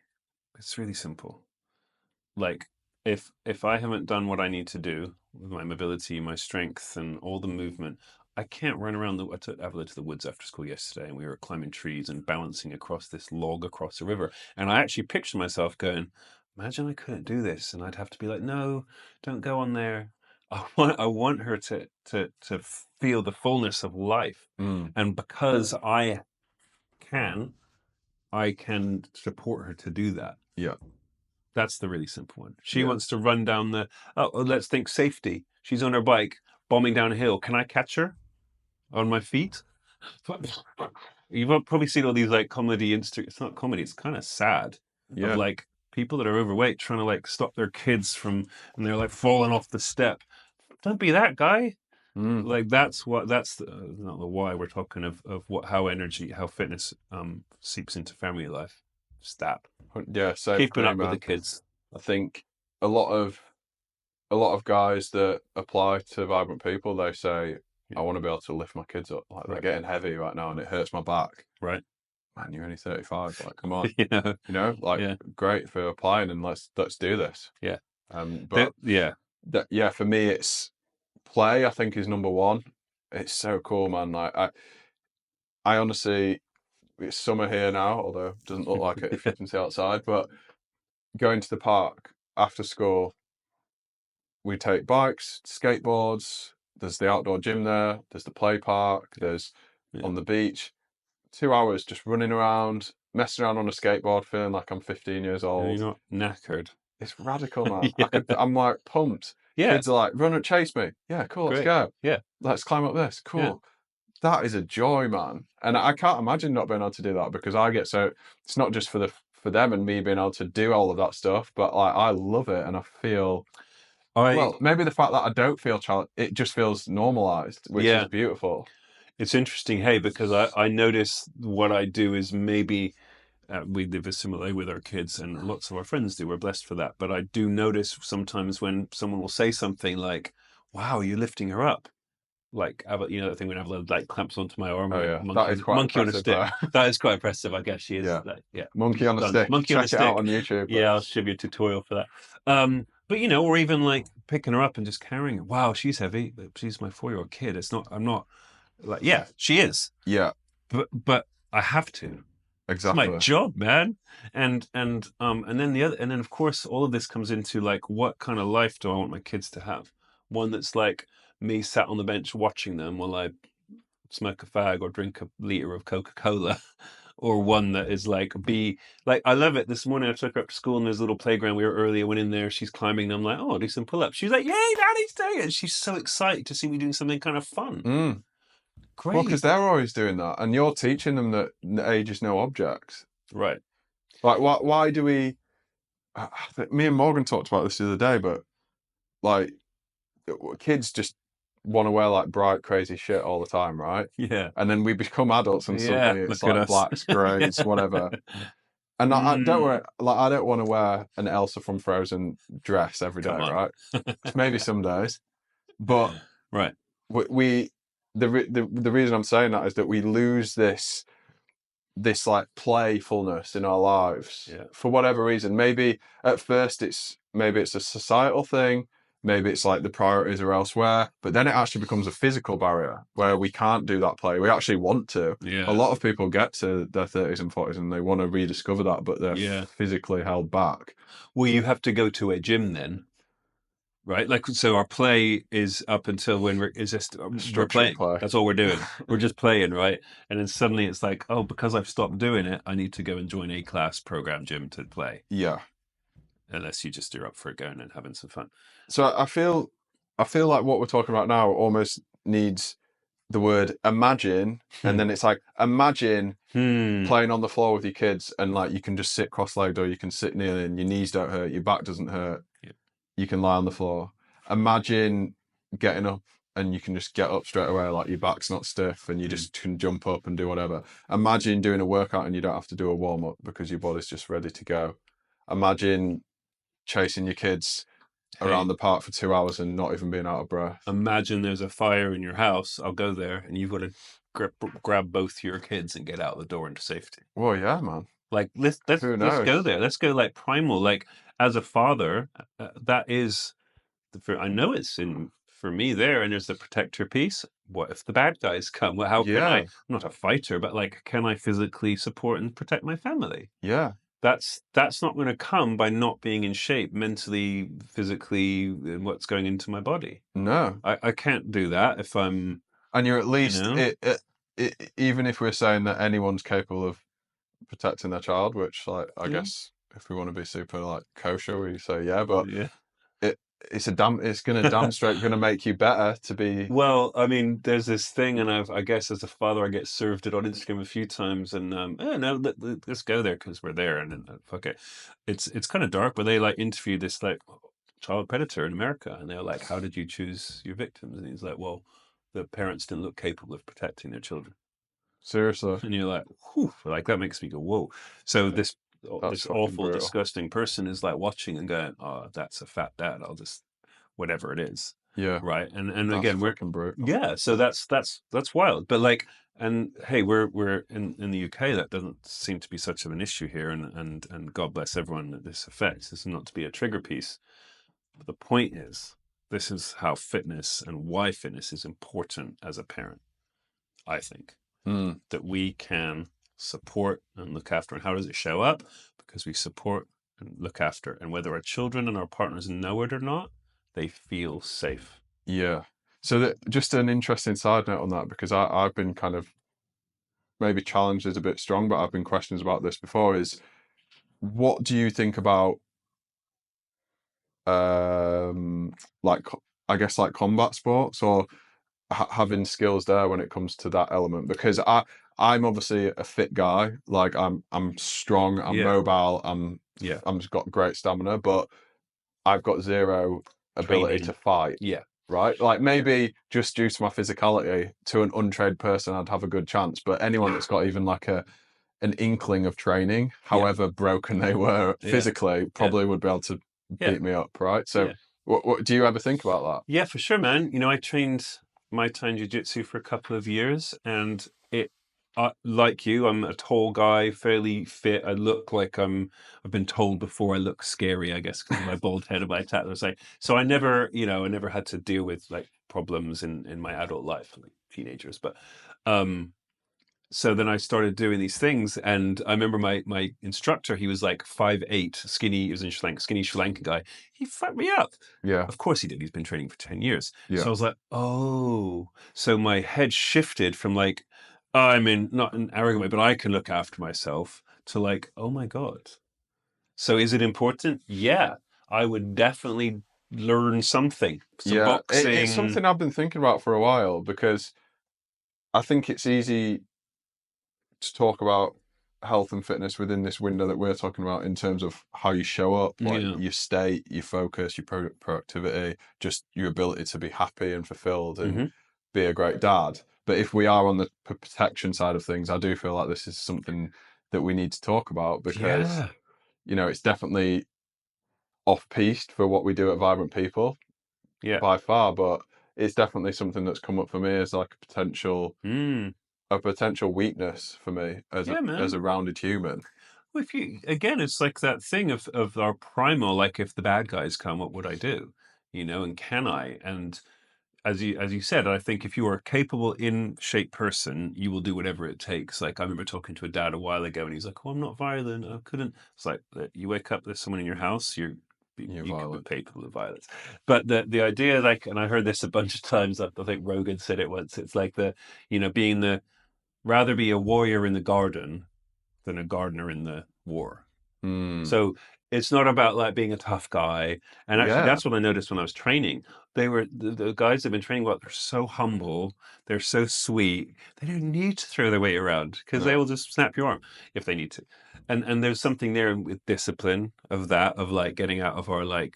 It's really simple. Like if I haven't done what I need to do with my mobility, my strength, and all the movement, I can't run around. I took Avila to the woods after school yesterday, and we were climbing trees and balancing across this log across the river. And I actually pictured myself going, imagine I couldn't do this, and I'd have to be like, no, don't go on there. I want her to feel the fullness of life, and because I can support her to do that. Yeah. That's the really simple one. She wants to run down let's think safety. She's on her bike, bombing down a hill. Can I catch her on my feet? You've probably seen all these like comedy it's not comedy, it's kind of sad. Yeah. Of like people that are overweight trying to like stop their kids and they're like falling off the step. Don't be that guy. Like that's not the why we're talking of how fitness seeps into family life. Just that. Yeah, so keeping up with the kids. I think a lot of guys that apply to Vibrant People, they say, I want to be able to lift my kids up. Like they're getting heavy right now and it hurts my back. Right. Man, you're only 35. Like, come on. Yeah. Great for applying, and let's do this. Yeah. But for me it's play, I think, is number one. It's so cool, man. Like I honestly, it's summer here now, although it doesn't look like it if you can see outside, but going to the park after school, we take bikes, skateboards, there's the outdoor gym there, there's the play park, there's on the beach, 2 hours just running around, messing around on a skateboard, feeling like I'm 15 years old. You're not knackered. It's radical, man. I'm like pumped. Yeah. Kids are like, run and chase me. Yeah, cool, let's go. Yeah. Let's climb up this. Cool. Yeah. That is a joy, man. And I can't imagine not being able to do that, because I get so, it's not just for them and me being able to do all of that stuff, but like I love it, and I feel well, maybe the fact that I don't feel it just feels normalized, which is beautiful. It's interesting, hey, because I notice what I do is maybe we live a similar way with our kids, and lots of our friends do. We're blessed for that. But I do notice sometimes when someone will say something like, wow, you're lifting her up. Like, that thing when Avila like clamps onto my arm. Oh, yeah. That is quite monkey on a stick. That is quite impressive, I guess. She is. Monkey on a stick. Monkey on a stick. Check it out on YouTube. Yeah, I'll show you a tutorial for that. But or even like picking her up and just carrying her. Wow, she's heavy. She's my 4-year-old kid. I'm not like, she is. Yeah. But I have to. Exactly. It's my job, man. And then of course all of this comes into like, what kind of life do I want my kids to have? One that's like me sat on the bench watching them while I smoke a fag or drink a liter of Coca-Cola, or one that is like I love it. This morning I took her up to school and there's a little playground. We were early. I went in there. She's climbing. And I'm like, oh, I'll do some pull-ups. She's like, yay, Daddy's doing it. She's so excited to see me doing something kind of fun. Great. Well, because they're always doing that, and you're teaching them that age is no object. Right. Like, why do we? I think me and Morgan talked about this the other day, but like, kids just want to wear like bright, crazy shit all the time, right? Yeah. And then we become adults and suddenly it's like blacks, greys, whatever. And I don't want to wear an Elsa from Frozen dress every day, right? Maybe some days, but the reason I'm saying that is that we lose this this like playfulness in our lives Yeah. for whatever reason. Maybe at first maybe it's a societal thing, maybe it's like the priorities are elsewhere, but then it actually becomes a physical barrier where we can't do that play. We actually want to. A Yeah. lot of people get to their 30s and 40s and they want to rediscover that, but they're Yeah. physically held back. Well, you have to go to a gym then, right? Like, so our play is up until when we're Structured playing. play. That's all we're doing. We're just playing, right? And then suddenly it's like, oh, because I've stopped doing it, I need to go and join a class program gym to play. Yeah. Unless you just are up for going and having some fun. So I feel like what we're talking about now almost needs the word imagine, and Hmm. then it's like imagine Hmm. playing on the floor with your kids and like you can just sit cross-legged or you can sit kneeling, your knees don't hurt, your back doesn't hurt, Yeah. you can lie on the floor. Imagine getting up and you can just get up straight away, like your back's not stiff and you Hmm. just can jump up and do whatever. Imagine doing a workout and you don't have to do a warm-up because your body's just ready to go. Imagine chasing your kids around Hey, the park for 2 hours and not even being out of breath. imagine there's a fire in your house. I'll go there, and you've got to grab both your kids and get out the door into safety. Well, yeah, man. Like let's Who go knows? there. Let's go like primal. Like as a father, that is I know it's in for me there. And there's the protector piece. What if the bad guys come? Well, how can I? Yeah, I'm not a fighter, but like, can I physically support and protect my family? yeah. That's not going to come by not being in shape mentally, physically, and what's going into my body. No. I can't do that if I'm, And you're at you least know. even if we're saying that anyone's capable of protecting their child, which like I Yeah. guess if we want to be super like kosher, we say yeah, but Yeah. it it's gonna damn straight gonna make you better to be. Well, I mean, there's this thing, and I guess as a father, I get served it on Instagram a few times, and oh no, let's go there because we're there, and then fuck it. It's kind of dark, but they like interview this like child predator in America, and they're like, "How did you choose your victims?" And he's like, "Well, the parents didn't look capable of protecting their children." Seriously, And you're like, whew, like that makes me go, whoa. So that's this fucking awful, brutal. disgusting person is like watching and going, oh, that's a fat dad. I'll just whatever it is, Yeah, right? And that's again, we're fucking brutal. yeah. So that's wild. But like, and hey, we're in the UK. That doesn't seem to be such of an issue here. And God bless everyone that this affects. This is not to be a trigger piece. But the point is, this is how fitness and why fitness is important as a parent. I think Mm, that we can support and look after. And how does it show up? Because we support and look after. And whether our children and our partners know it or not, they feel safe. yeah. So that just an interesting side note on that because I've been kind of maybe challenged is a bit strong, but I've been questions about this before. Is what do you think about um like I guess like combat sports or having skills there when it comes to that element because I'm obviously a fit guy like I'm strong, I'm Yeah. mobile, Yeah. I'm just got great stamina, but I've got zero ability to Training. fight, Yeah. right? Like maybe just due to my physicality to an untrained person I'd have a good chance, but anyone that's got even like a an inkling of training, Yeah. however broken they were Yeah. physically, Yeah. probably would be able to Yeah. beat me up, right? So, Yeah. what do you ever think about Yeah, for sure, man. You know, I trained Muay Thai and Jiu Jitsu for a couple of years, and like you, I'm a tall guy, fairly fit. I look like I've been told before I look scary, I guess, because of my bald head and my tattoos. Like, so I never, I never had to deal with like problems in my adult life, like teenagers. But, um, so then I started doing these things, and I remember my instructor. He was like 5'8", skinny. He was in Sri Lanka, skinny Sri Lankan guy. He fucked me up. that? Yeah, Of course he did. He's been training for 10 years. yeah, So I was like, oh. So my head shifted from like, oh, I mean, not in an arrogant way, but I can look after myself, to like, oh my god. So is it important? Yeah, I would definitely learn something, some yeah. It's boxing. something I've been thinking about for a while because I think it's easy to talk about health and fitness within this window that we're talking about in terms of how you show up, like Yeah. your state, your focus, your productivity, just your ability to be happy and fulfilled and Hmm. be a great dad. But if we are on the protection side of things, I do feel like this is something that we need to talk about because, Yeah. it's definitely off piste for what we do at Vibrant People Yeah. by far, but it's definitely something that's come up for me as like a potential Mm. a potential weakness for me as Yeah, a man. rounded human. Well, if you again, it's like that thing of our primal. Like, if the bad guys come, what would I do? And can I? And as you said, I think if you are a capable, in shape person, you will do whatever it takes. Like, I remember talking to a dad a while ago, and he's like, "Oh, I'm not violent. I couldn't." It's like, you wake up, there's someone in your house, You're you could be violent. capable of violence. But the idea, like, and I heard this a bunch of times. I think Rogan said it once. It's like being rather be a warrior in the garden than a gardener in the war. Mm. So it's not about like being a tough guy. And actually, Yeah. that's what I noticed when I was training. They were the guys that have been training well. They're so humble. They're so sweet. They don't need to throw their weight around because they No. will just snap your arm if they need to. And there's something there with discipline of like getting out of our like.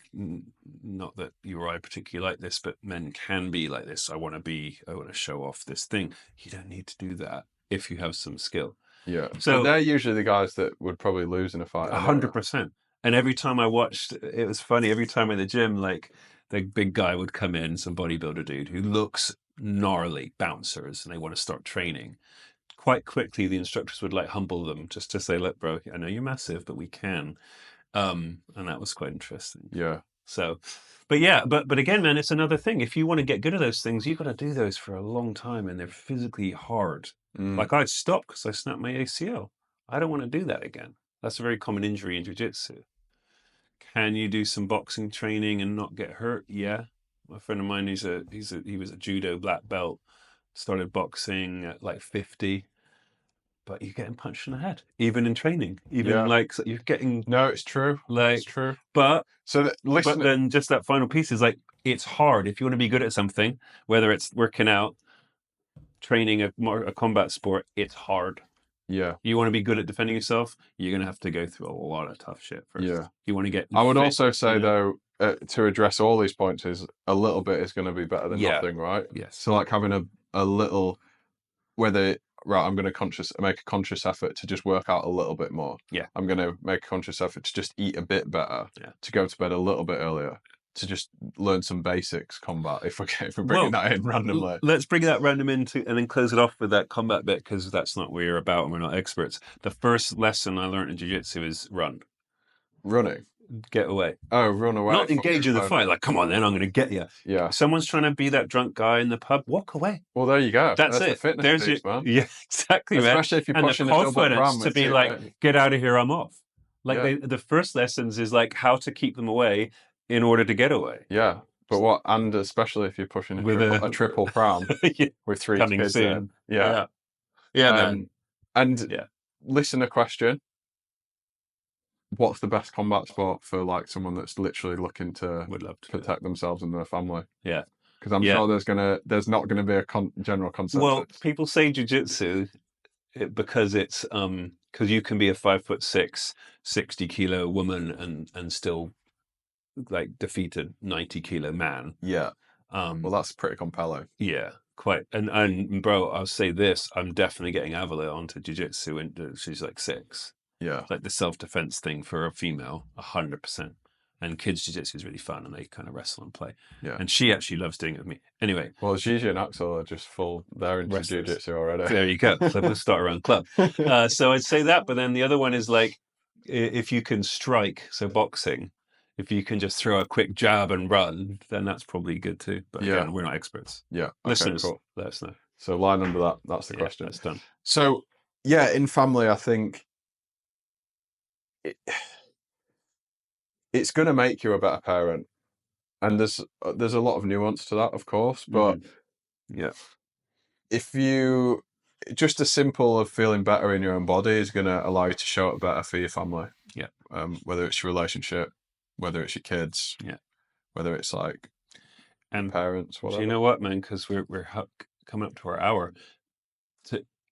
Not that you or I particularly like this, but men can be like this. I want to show off this thing. You don't need to do that if you have some skill. Yeah. But So they're usually the guys that would probably lose in a fight anyway. 100%. And every time I watched, it was funny. Every time in the gym, like the big guy would come in, some bodybuilder dude who looks gnarly, bouncers, and they want to start training. Quite quickly, the instructors would like humble them just to say, "Look, bro, I know you're massive, but we can." And that was quite interesting. Yeah. So, but yeah, but again, man, it's another thing. If you want to get good at those things, you've got to do those for a long time, and they're physically hard. Mm. Like, I stopped because I snapped my ACL. I don't want to do that again. That's a very common injury in jiu-jitsu. Can you do some boxing training and not get hurt? Yeah. A friend of mine, he was a judo black belt, started boxing at like 50, but you're getting punched in the head, even in training, even Yeah. like, so you're getting No, it's true. It's like, true. but So but listen. then just that final piece is like, it's hard if you want to be good at something, whether it's working out, training, a combat sport. It's hard. Yeah. You want to be good at defending yourself, you're gonna have to go through a lot of tough shit Yeah. first. You want to get I would fit, also say though, to address all these points, is a little bit is going to be better than yeah, nothing, right? yes, So like having a little, whether right, I'm going to make a conscious effort to just work out a little bit more. yeah, I'm going to make a conscious effort to just eat a bit better, yeah. to go to bed a little bit earlier, to just learn some basics combat. If we're bringing Well, that in randomly, let's bring that random into and then close it off with that combat bit, because that's not what we're about and we're not experts. The first lesson I learned in jiu-jitsu is run, running. get away. Oh, run away Not from your engage in the opponent. fight. Like, come on, then I'm going to get you. Yeah. Someone's trying to be that drunk guy in the pub. Walk away. Well, there you go. That's That's the it. fitness There's your piece, man. yeah, exactly, man. Especially if you're And the pushing a double confidence pram, to it's be like, get out of here, I'm off. Like, yeah, the first lessons is like how to keep them away in order to get away. yeah. But what, and especially if you're pushing With a triple pram yeah, with three coming kids soon. in, yeah. Yeah, yeah, man. And Yeah, listener question: what's the best combat sport for like someone that's literally looking to would love to. protect themselves and their family? Yeah, Because I'm yeah. sure there's not gonna be a general consensus. Well, people say jujitsu because it's because you can be a 5'6", 60-kilo woman and still like defeat a 90-kilo man. Yeah. Um, Well, that's pretty compelling. yeah, quite. And bro, I'll say this: I'm definitely getting Avila onto jiu-jitsu, and she's like 6. Yeah. Like the self-defense thing for a female, 100%. And kids jiu-jitsu is really fun, and they kind of wrestle and play. Yeah. And she actually loves doing it with me. Anyway, Well, Gigi and Axel are just they're into wrestlers. jiu-jitsu already. There you go. So we'll start our own club. So I'd say that, but then the other one is like, if you can strike, so boxing, if you can just throw a quick jab and run, then that's probably good too. But Yeah. again, we're not experts. Yeah. Okay, Listeners, cool. let us know. So line under that. That's the Yeah, question. that's done. So yeah, in family, I think it's going to make you a better parent, and there's a lot of nuance to that, of course. But Yeah, if you just as simple of feeling better in your own body is going to allow you to show up better for your family. Yeah. Whether it's your relationship, whether it's your kids, yeah, whether it's like and parents, whatever. do you know what, man? Because we're coming up to our hour.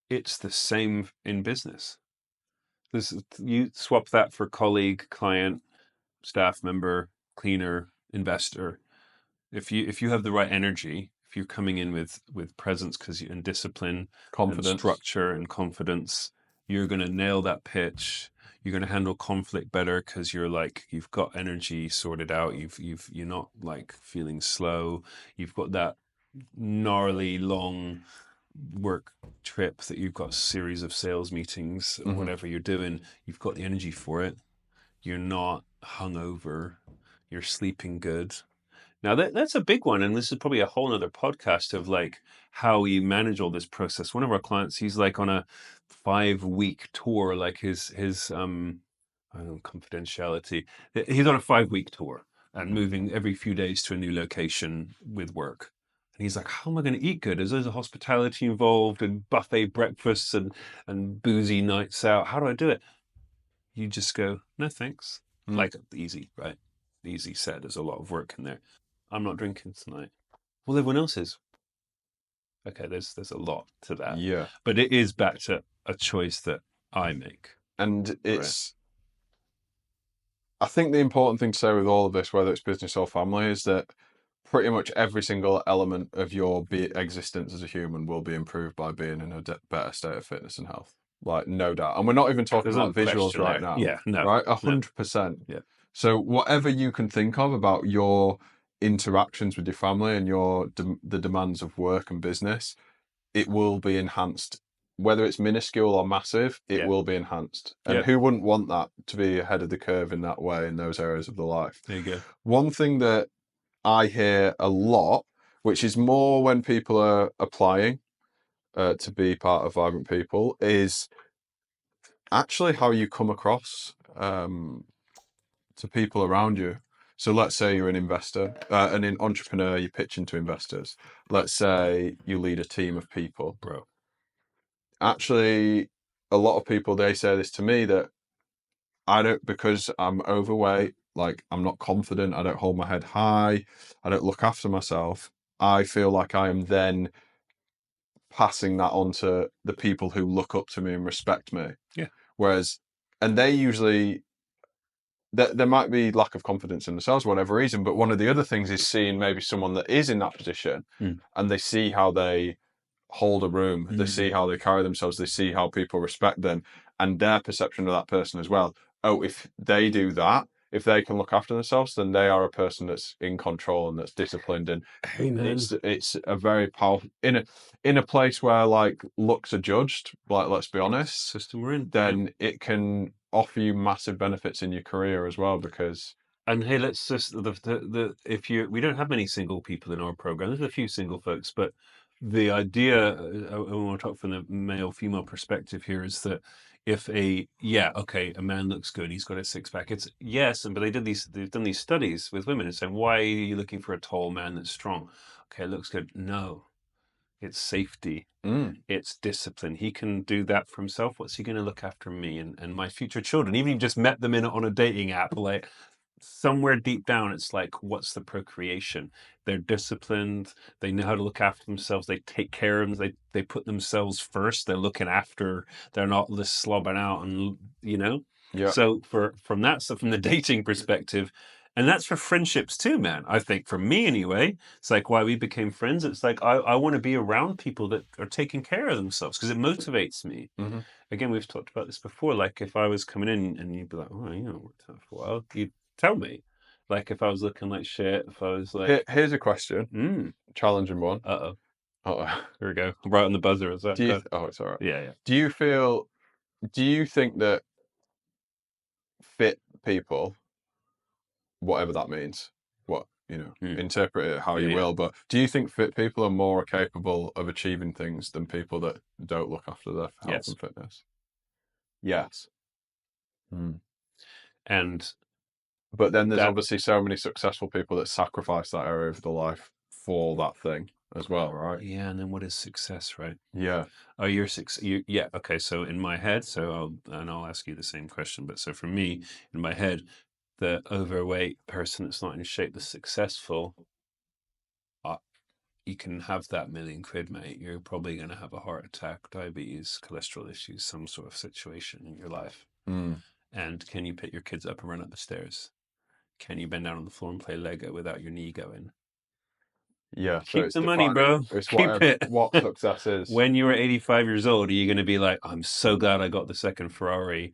It's the same in business. You swap that for colleague, client, staff member, cleaner, investor. If you have the right energy, if you're coming in with presence and discipline, Confidence, and structure and confidence, you're going to nail that pitch. You're going to handle conflict better because you've got energy sorted out. You're not like feeling slow. You've got that gnarly long work trip that you've got a series of sales meetings or Mhm. whatever you're doing, you've got the energy for it. You're not hungover. You're sleeping good. Now that's a big one, and this is probably a whole other podcast of like how you manage all this process. One of our clients, he's like on a 5 week tour, like his I don't know, confidentiality. He's on a 5 week tour and moving every few days to a new location with work. And he's like, how am I going to eat good? Is there hospitality involved and buffet breakfasts and boozy nights out? How do I do it? You just go, no thanks. Mm. Like easy, right? Easy said. There's a lot of work in there. I'm not drinking tonight. Well, everyone else is. Okay, there's a lot to that, Yeah. but it is back to a choice that I make. And Right. I think the important thing to say with all of this, whether it's business or family, is that pretty much every single element of your existence as a human will be improved by being in a better state of fitness and health. Like, no doubt. And we're not even talking There's no about visuals question right there. now, Yeah, no, right? no. 100%. Yeah. So whatever you can think of about your interactions with your family and the demands of work and business, it will be enhanced. Whether it's minuscule or massive, it Yeah. will be enhanced. And Yeah. who wouldn't want that to be ahead of the curve in that way in those areas of the life? There you go. One thing that I hear a lot, which is more when people are applying to be part of Vibrant People, is actually how you come across to people around you. So let's say you're an investor, an entrepreneur, you're pitching to investors. Let's say you lead a team of people. Bro. Actually, a lot of people, they say this to me, that I don't, because I'm overweight, like I'm not confident, I don't hold my head high, I don't look after myself. I feel like I am then passing that on to the people who look up to me and respect me. Yeah. Whereas, and they usually, there might be lack of confidence in themselves, for whatever reason, but one of the other things is seeing maybe someone that is in that position Mm. and they see how they hold a room, they see Mm. how they carry themselves, they see how people respect them and their perception of that person as well. Oh, if they do that, if they can look after themselves, then they are a person that's in control and that's disciplined. And Hey, man. it's a very powerful in a place where like looks are judged, like let's be honest, System we're in. then it can offer you massive benefits in your career as well. Because And hey, let's just the if you we don't have many single people in our program. There's a few single folks, but the idea I want to talk from the male female perspective here is that if a man looks good, he's got a six pack. It's yes, and but they've done these studies with women and saying, why are you looking for a tall man that's strong? Okay, it looks good. No, it's safety. It's discipline. He can do that for himself. What's he going to look after me and my future children? Even if you just met them on a dating app, like somewhere deep down, it's like, what's the procreation? They're disciplined. They know how to look after themselves. They take care of them. They put themselves first. They're looking after. They're not just slobbing out and yeah. So from that stuff, from the dating perspective, and that's for friendships too, man. I think for me anyway, it's like why we became friends. It's like I want to be around people that are taking care of themselves because it motivates me. Mm-hmm. Again, we've talked about this before. Like if I was coming in and you'd be like, oh, you know, worked out for a while, you'd tell me. Like if I was looking like shit, if I was like, Here's a question, challenging one. uh-oh, Oh, here we go. I'm right on the buzzer. Is that good? oh, it's all right. Yeah, yeah. Do you think that fit people, whatever that means, Mm. interpret it how Yeah, you yeah. will, but do you think fit people are more capable of achieving things than people that don't look after their health Yes. and fitness? Yes. And But then there's that, obviously so many successful people that sacrifice that area of their life for that thing as well, right? yeah, and then what is success, right? Yeah. Oh, you're six. Yeah. Okay. So in my head, I'll ask you the same question. But so for me, in my head, the overweight person that's not in shape, the successful, uh, you can have that £1,000,000, mate. You're probably going to have a heart attack, diabetes, cholesterol issues, some sort of situation in your life. And can you pick your kids up and run up the stairs? Can you bend down on the floor and play Lego without your knee going? Yeah. So Keep it's the money, defining. bro. It's Keep it. what success is. When you're 85 years old, are you going to be like, I'm so glad I got the second Ferrari?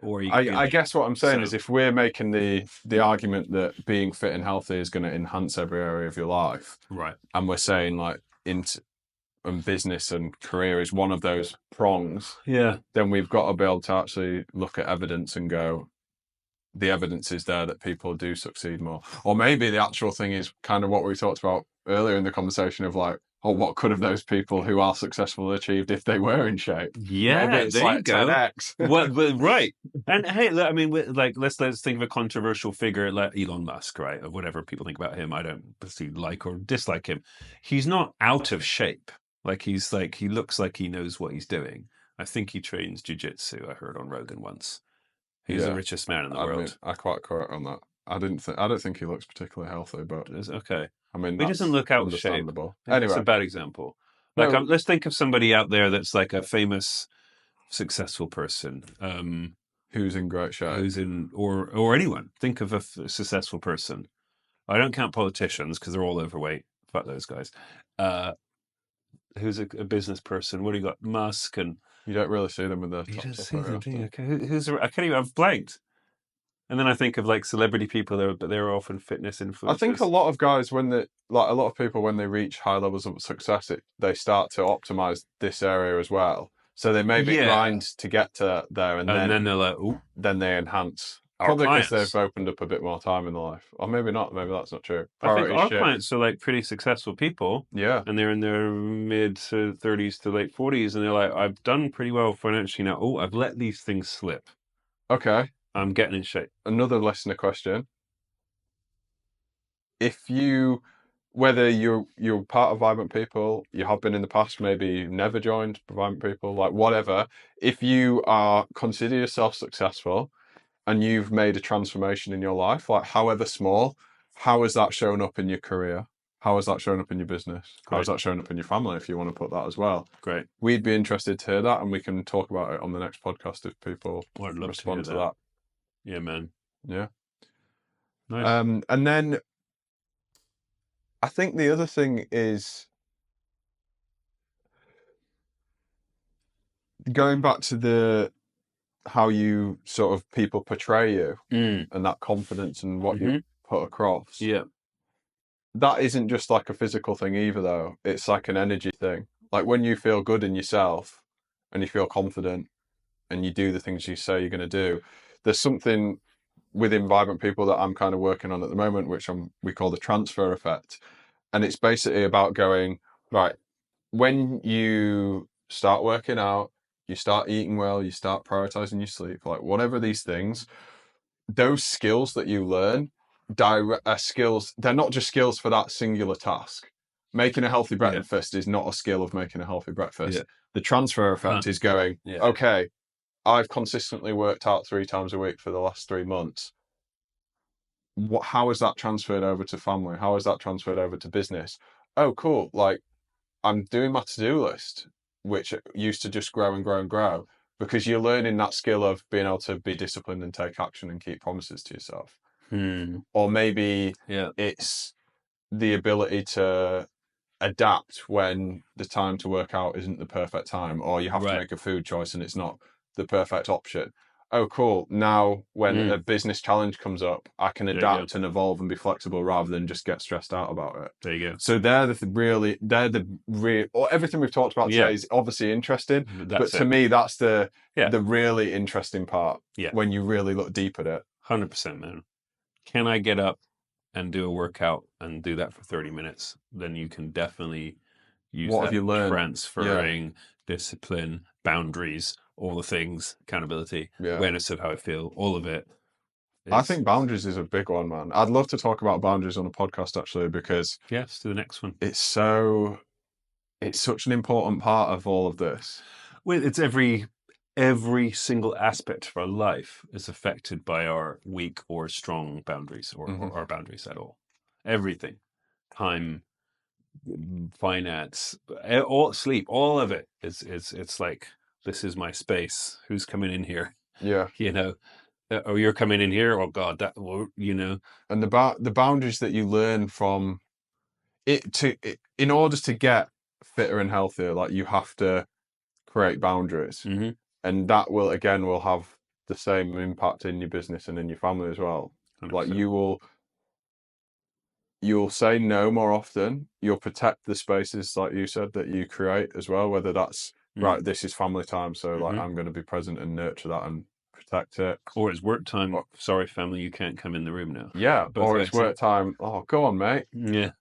Or you could be I like, guess what I'm saying is so, if we're making the argument that being fit and healthy is going to enhance every area of your life, right. and we're saying like and business and career is one of those prongs, Yeah. then we've got to be able to actually look at evidence and go, the evidence is there that people do succeed more. Or maybe the actual thing is kind of what we talked about earlier in the conversation of like, oh, what could have those people who are successful achieved if they were in shape? Yeah, Maybe it's there you like go. 10x. Well, right. And hey, I mean, like let's think of a controversial figure like Elon Musk, right? Or whatever people think about him. I don't particularly like or dislike him. He's not out of shape. Like he looks like he knows what he's doing. I think he trains jujitsu. I heard on Rogan once. He's the Yeah, richest man in the I mean, world. I quite correct on that. I don't think he looks particularly healthy, but It's okay. I mean He doesn't that's look out of shape. understandable. Maybe that's a Anyway, bad example. Like, no, let's think of somebody out there that's like a famous, successful person. who's in great shape? Who's in, or anyone. Think of a successful person. I don't count politicians because they're all overweight. Fuck those guys. Uh, who's a business person? What do you got? Musk and You don't really see them with their you don't tops up see very them, do you? often. Okay, I can't even. I've blanked. And then I think of like celebrity people, but they're often fitness I think a influencers. lot of guys, when they like a lot of people, when they reach high levels of success, they start to optimize this area as well. So they maybe Yeah, grind to get to there, and and then then they're like, "Oh, they enhance. our Probably because they've clients." opened up a bit more time in their life, or maybe not. Maybe that's not true. I think Priorities our shift. clients are like pretty successful people, Yeah. and they're in their mid to 30s to late 40s, and they're like, I've done pretty well financially now. Oh, I've let these things slip. Okay. I'm getting in shape. Another listener question: if you, whether you're part of Vibrant People, you have been in the past, maybe you never joined Vibrant People, like whatever. If you are consider yourself successful and you've made a transformation in your life, like however small, how has that shown up in your career? How has that shown up in your business? How has Great, that shown up in your family, if you want to put that as well? great. We'd be interested to hear that, and we can talk about it on the next podcast if people Well, I'd love to hear respond to that. that. Yeah, man. Yeah. Nice. And then I think the other thing is going back to the how you sort of people portray you Mm. and that confidence and what you Mm-hmm. put across. Yeah. That isn't just like a physical thing either, though. It's like an energy thing. Like when you feel good in yourself and you feel confident and you do the things you say you're going to do, there's something within Vibrant People that I'm kind of working on at the moment, which we call the transfer effect. And it's basically about going, right, when you start working out, you start eating well, you start prioritizing your sleep, like whatever these things, those skills that you learn are skills. They're not just skills for that singular task. Making a healthy Yeah. breakfast is not a skill of making a healthy breakfast. Yeah. The transfer Huh. effect is going, Yeah. okay, I've consistently worked out 3 times a week for the last 3 months. How is that transferred over to family? How is that transferred over to business? Oh, cool. Like I'm doing my to-do list, which used to just grow and grow and grow, because you're learning that skill of being able to be disciplined and take action and keep promises to yourself. Or maybe Yeah. it's the ability to adapt when the time to work out isn't the perfect time, or you have to Right. make a food choice and it's not the perfect option. Oh, cool. Now, when a business challenge comes up, I can There you go. adapt and evolve and be flexible rather than just get stressed out about it. There you go. So they're the real, or everything we've talked about Yeah. today is obviously interesting, but That's to it. me, that's the Yeah. really interesting part Yeah. when you really look deep at it. 100%, man. Can I get up and do a workout and do that for 30 minutes? Then you can definitely use What that have you learned? transferring discipline, boundaries, all the things, accountability, Yeah. awareness of how I feel, all of it. I think boundaries is a big one, man. I'd love to talk about boundaries on a podcast actually, because yeah, let's do the next one. it's such an important part of all of this. Well, it's every single aspect of our life is affected by our weak or strong boundaries or our boundaries at all. Everything, time, finance, all sleep, all of it is it's like, this is my space. Who's coming in here? Yeah. You know, oh, you're coming in here. Oh God, that, you know. And the boundaries that you learn from in order to get fitter and healthier, like you have to create boundaries, and that will have the same impact in your business and in your family as well. 100%. Like you will you'll say no more often. You'll protect the spaces, like you said, that you create as well, whether that's right, this is family time, so like I'm going to be present and nurture that and protect it. Or it's work time. Or- Sorry, family, you can't come in the room now. Yeah, Both or ways, it's work time. Oh, go on, mate, Yeah,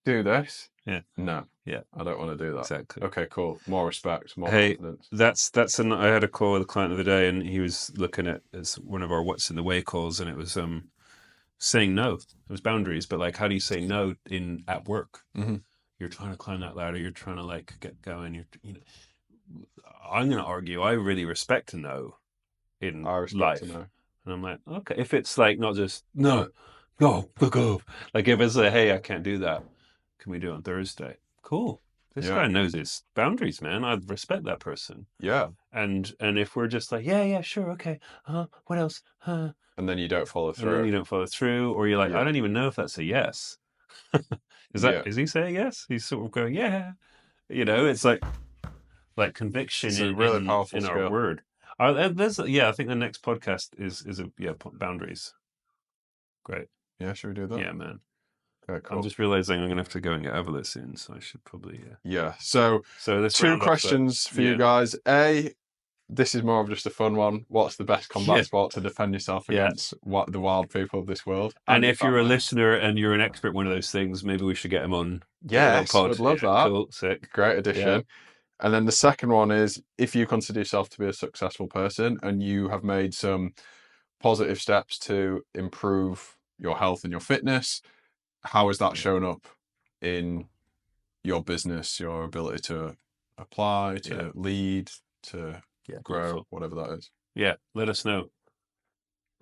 do this. yeah, No, yeah, I don't want to do that. exactly. Okay, cool. More respect, more Hey, confidence. I had a call with a client the other day, and he was looking at as one of our what's in the way calls, and it was saying no. It was boundaries, but like, how do you say no in at work? Mm-hmm. You're trying to climb that ladder. You're trying to like get going. I'm going to argue. I really respect a no in I respect to life, know. and I'm like, okay, if it's like not just no, go, fuck off. Like if it's like, hey, I can't do that. Can we do it on Thursday? Cool. This Yeah, guy knows his boundaries, man. I respect that person. yeah. And if we're just like, yeah, sure, okay, what else? And then you don't follow And then through. you don't follow through, or you're like, I Yeah, don't even know if that's a yes. yeah. Is he saying yes? He's sort of going, yeah. It's like conviction It's a really powerful in our skill. word. I think the next podcast is boundaries. Great. Yeah, should we do that? Yeah, man. Okay, cool. I'm just realizing I'm gonna have to go and get Avala soon, so I should probably. Yeah. So So two questions for you guys. A, this is more of just a fun one. What's the best combat sport to defend yourself against what the wild people of this world? And your if you're a family? listener and you're an expert in one of those things, maybe we should get him on. Yes, pod. I'd love that. Cool, sick. Great addition. And then the second one is, if you consider yourself to be a successful person and you have made some positive steps to improve your health and your fitness, how has that shown up in your business, your ability to apply, to lead, to grow, Beautiful. whatever that is? Yeah, let us know.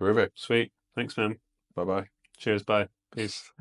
Groovy. Sweet. Thanks, man. Bye-bye. Cheers. Bye. Peace.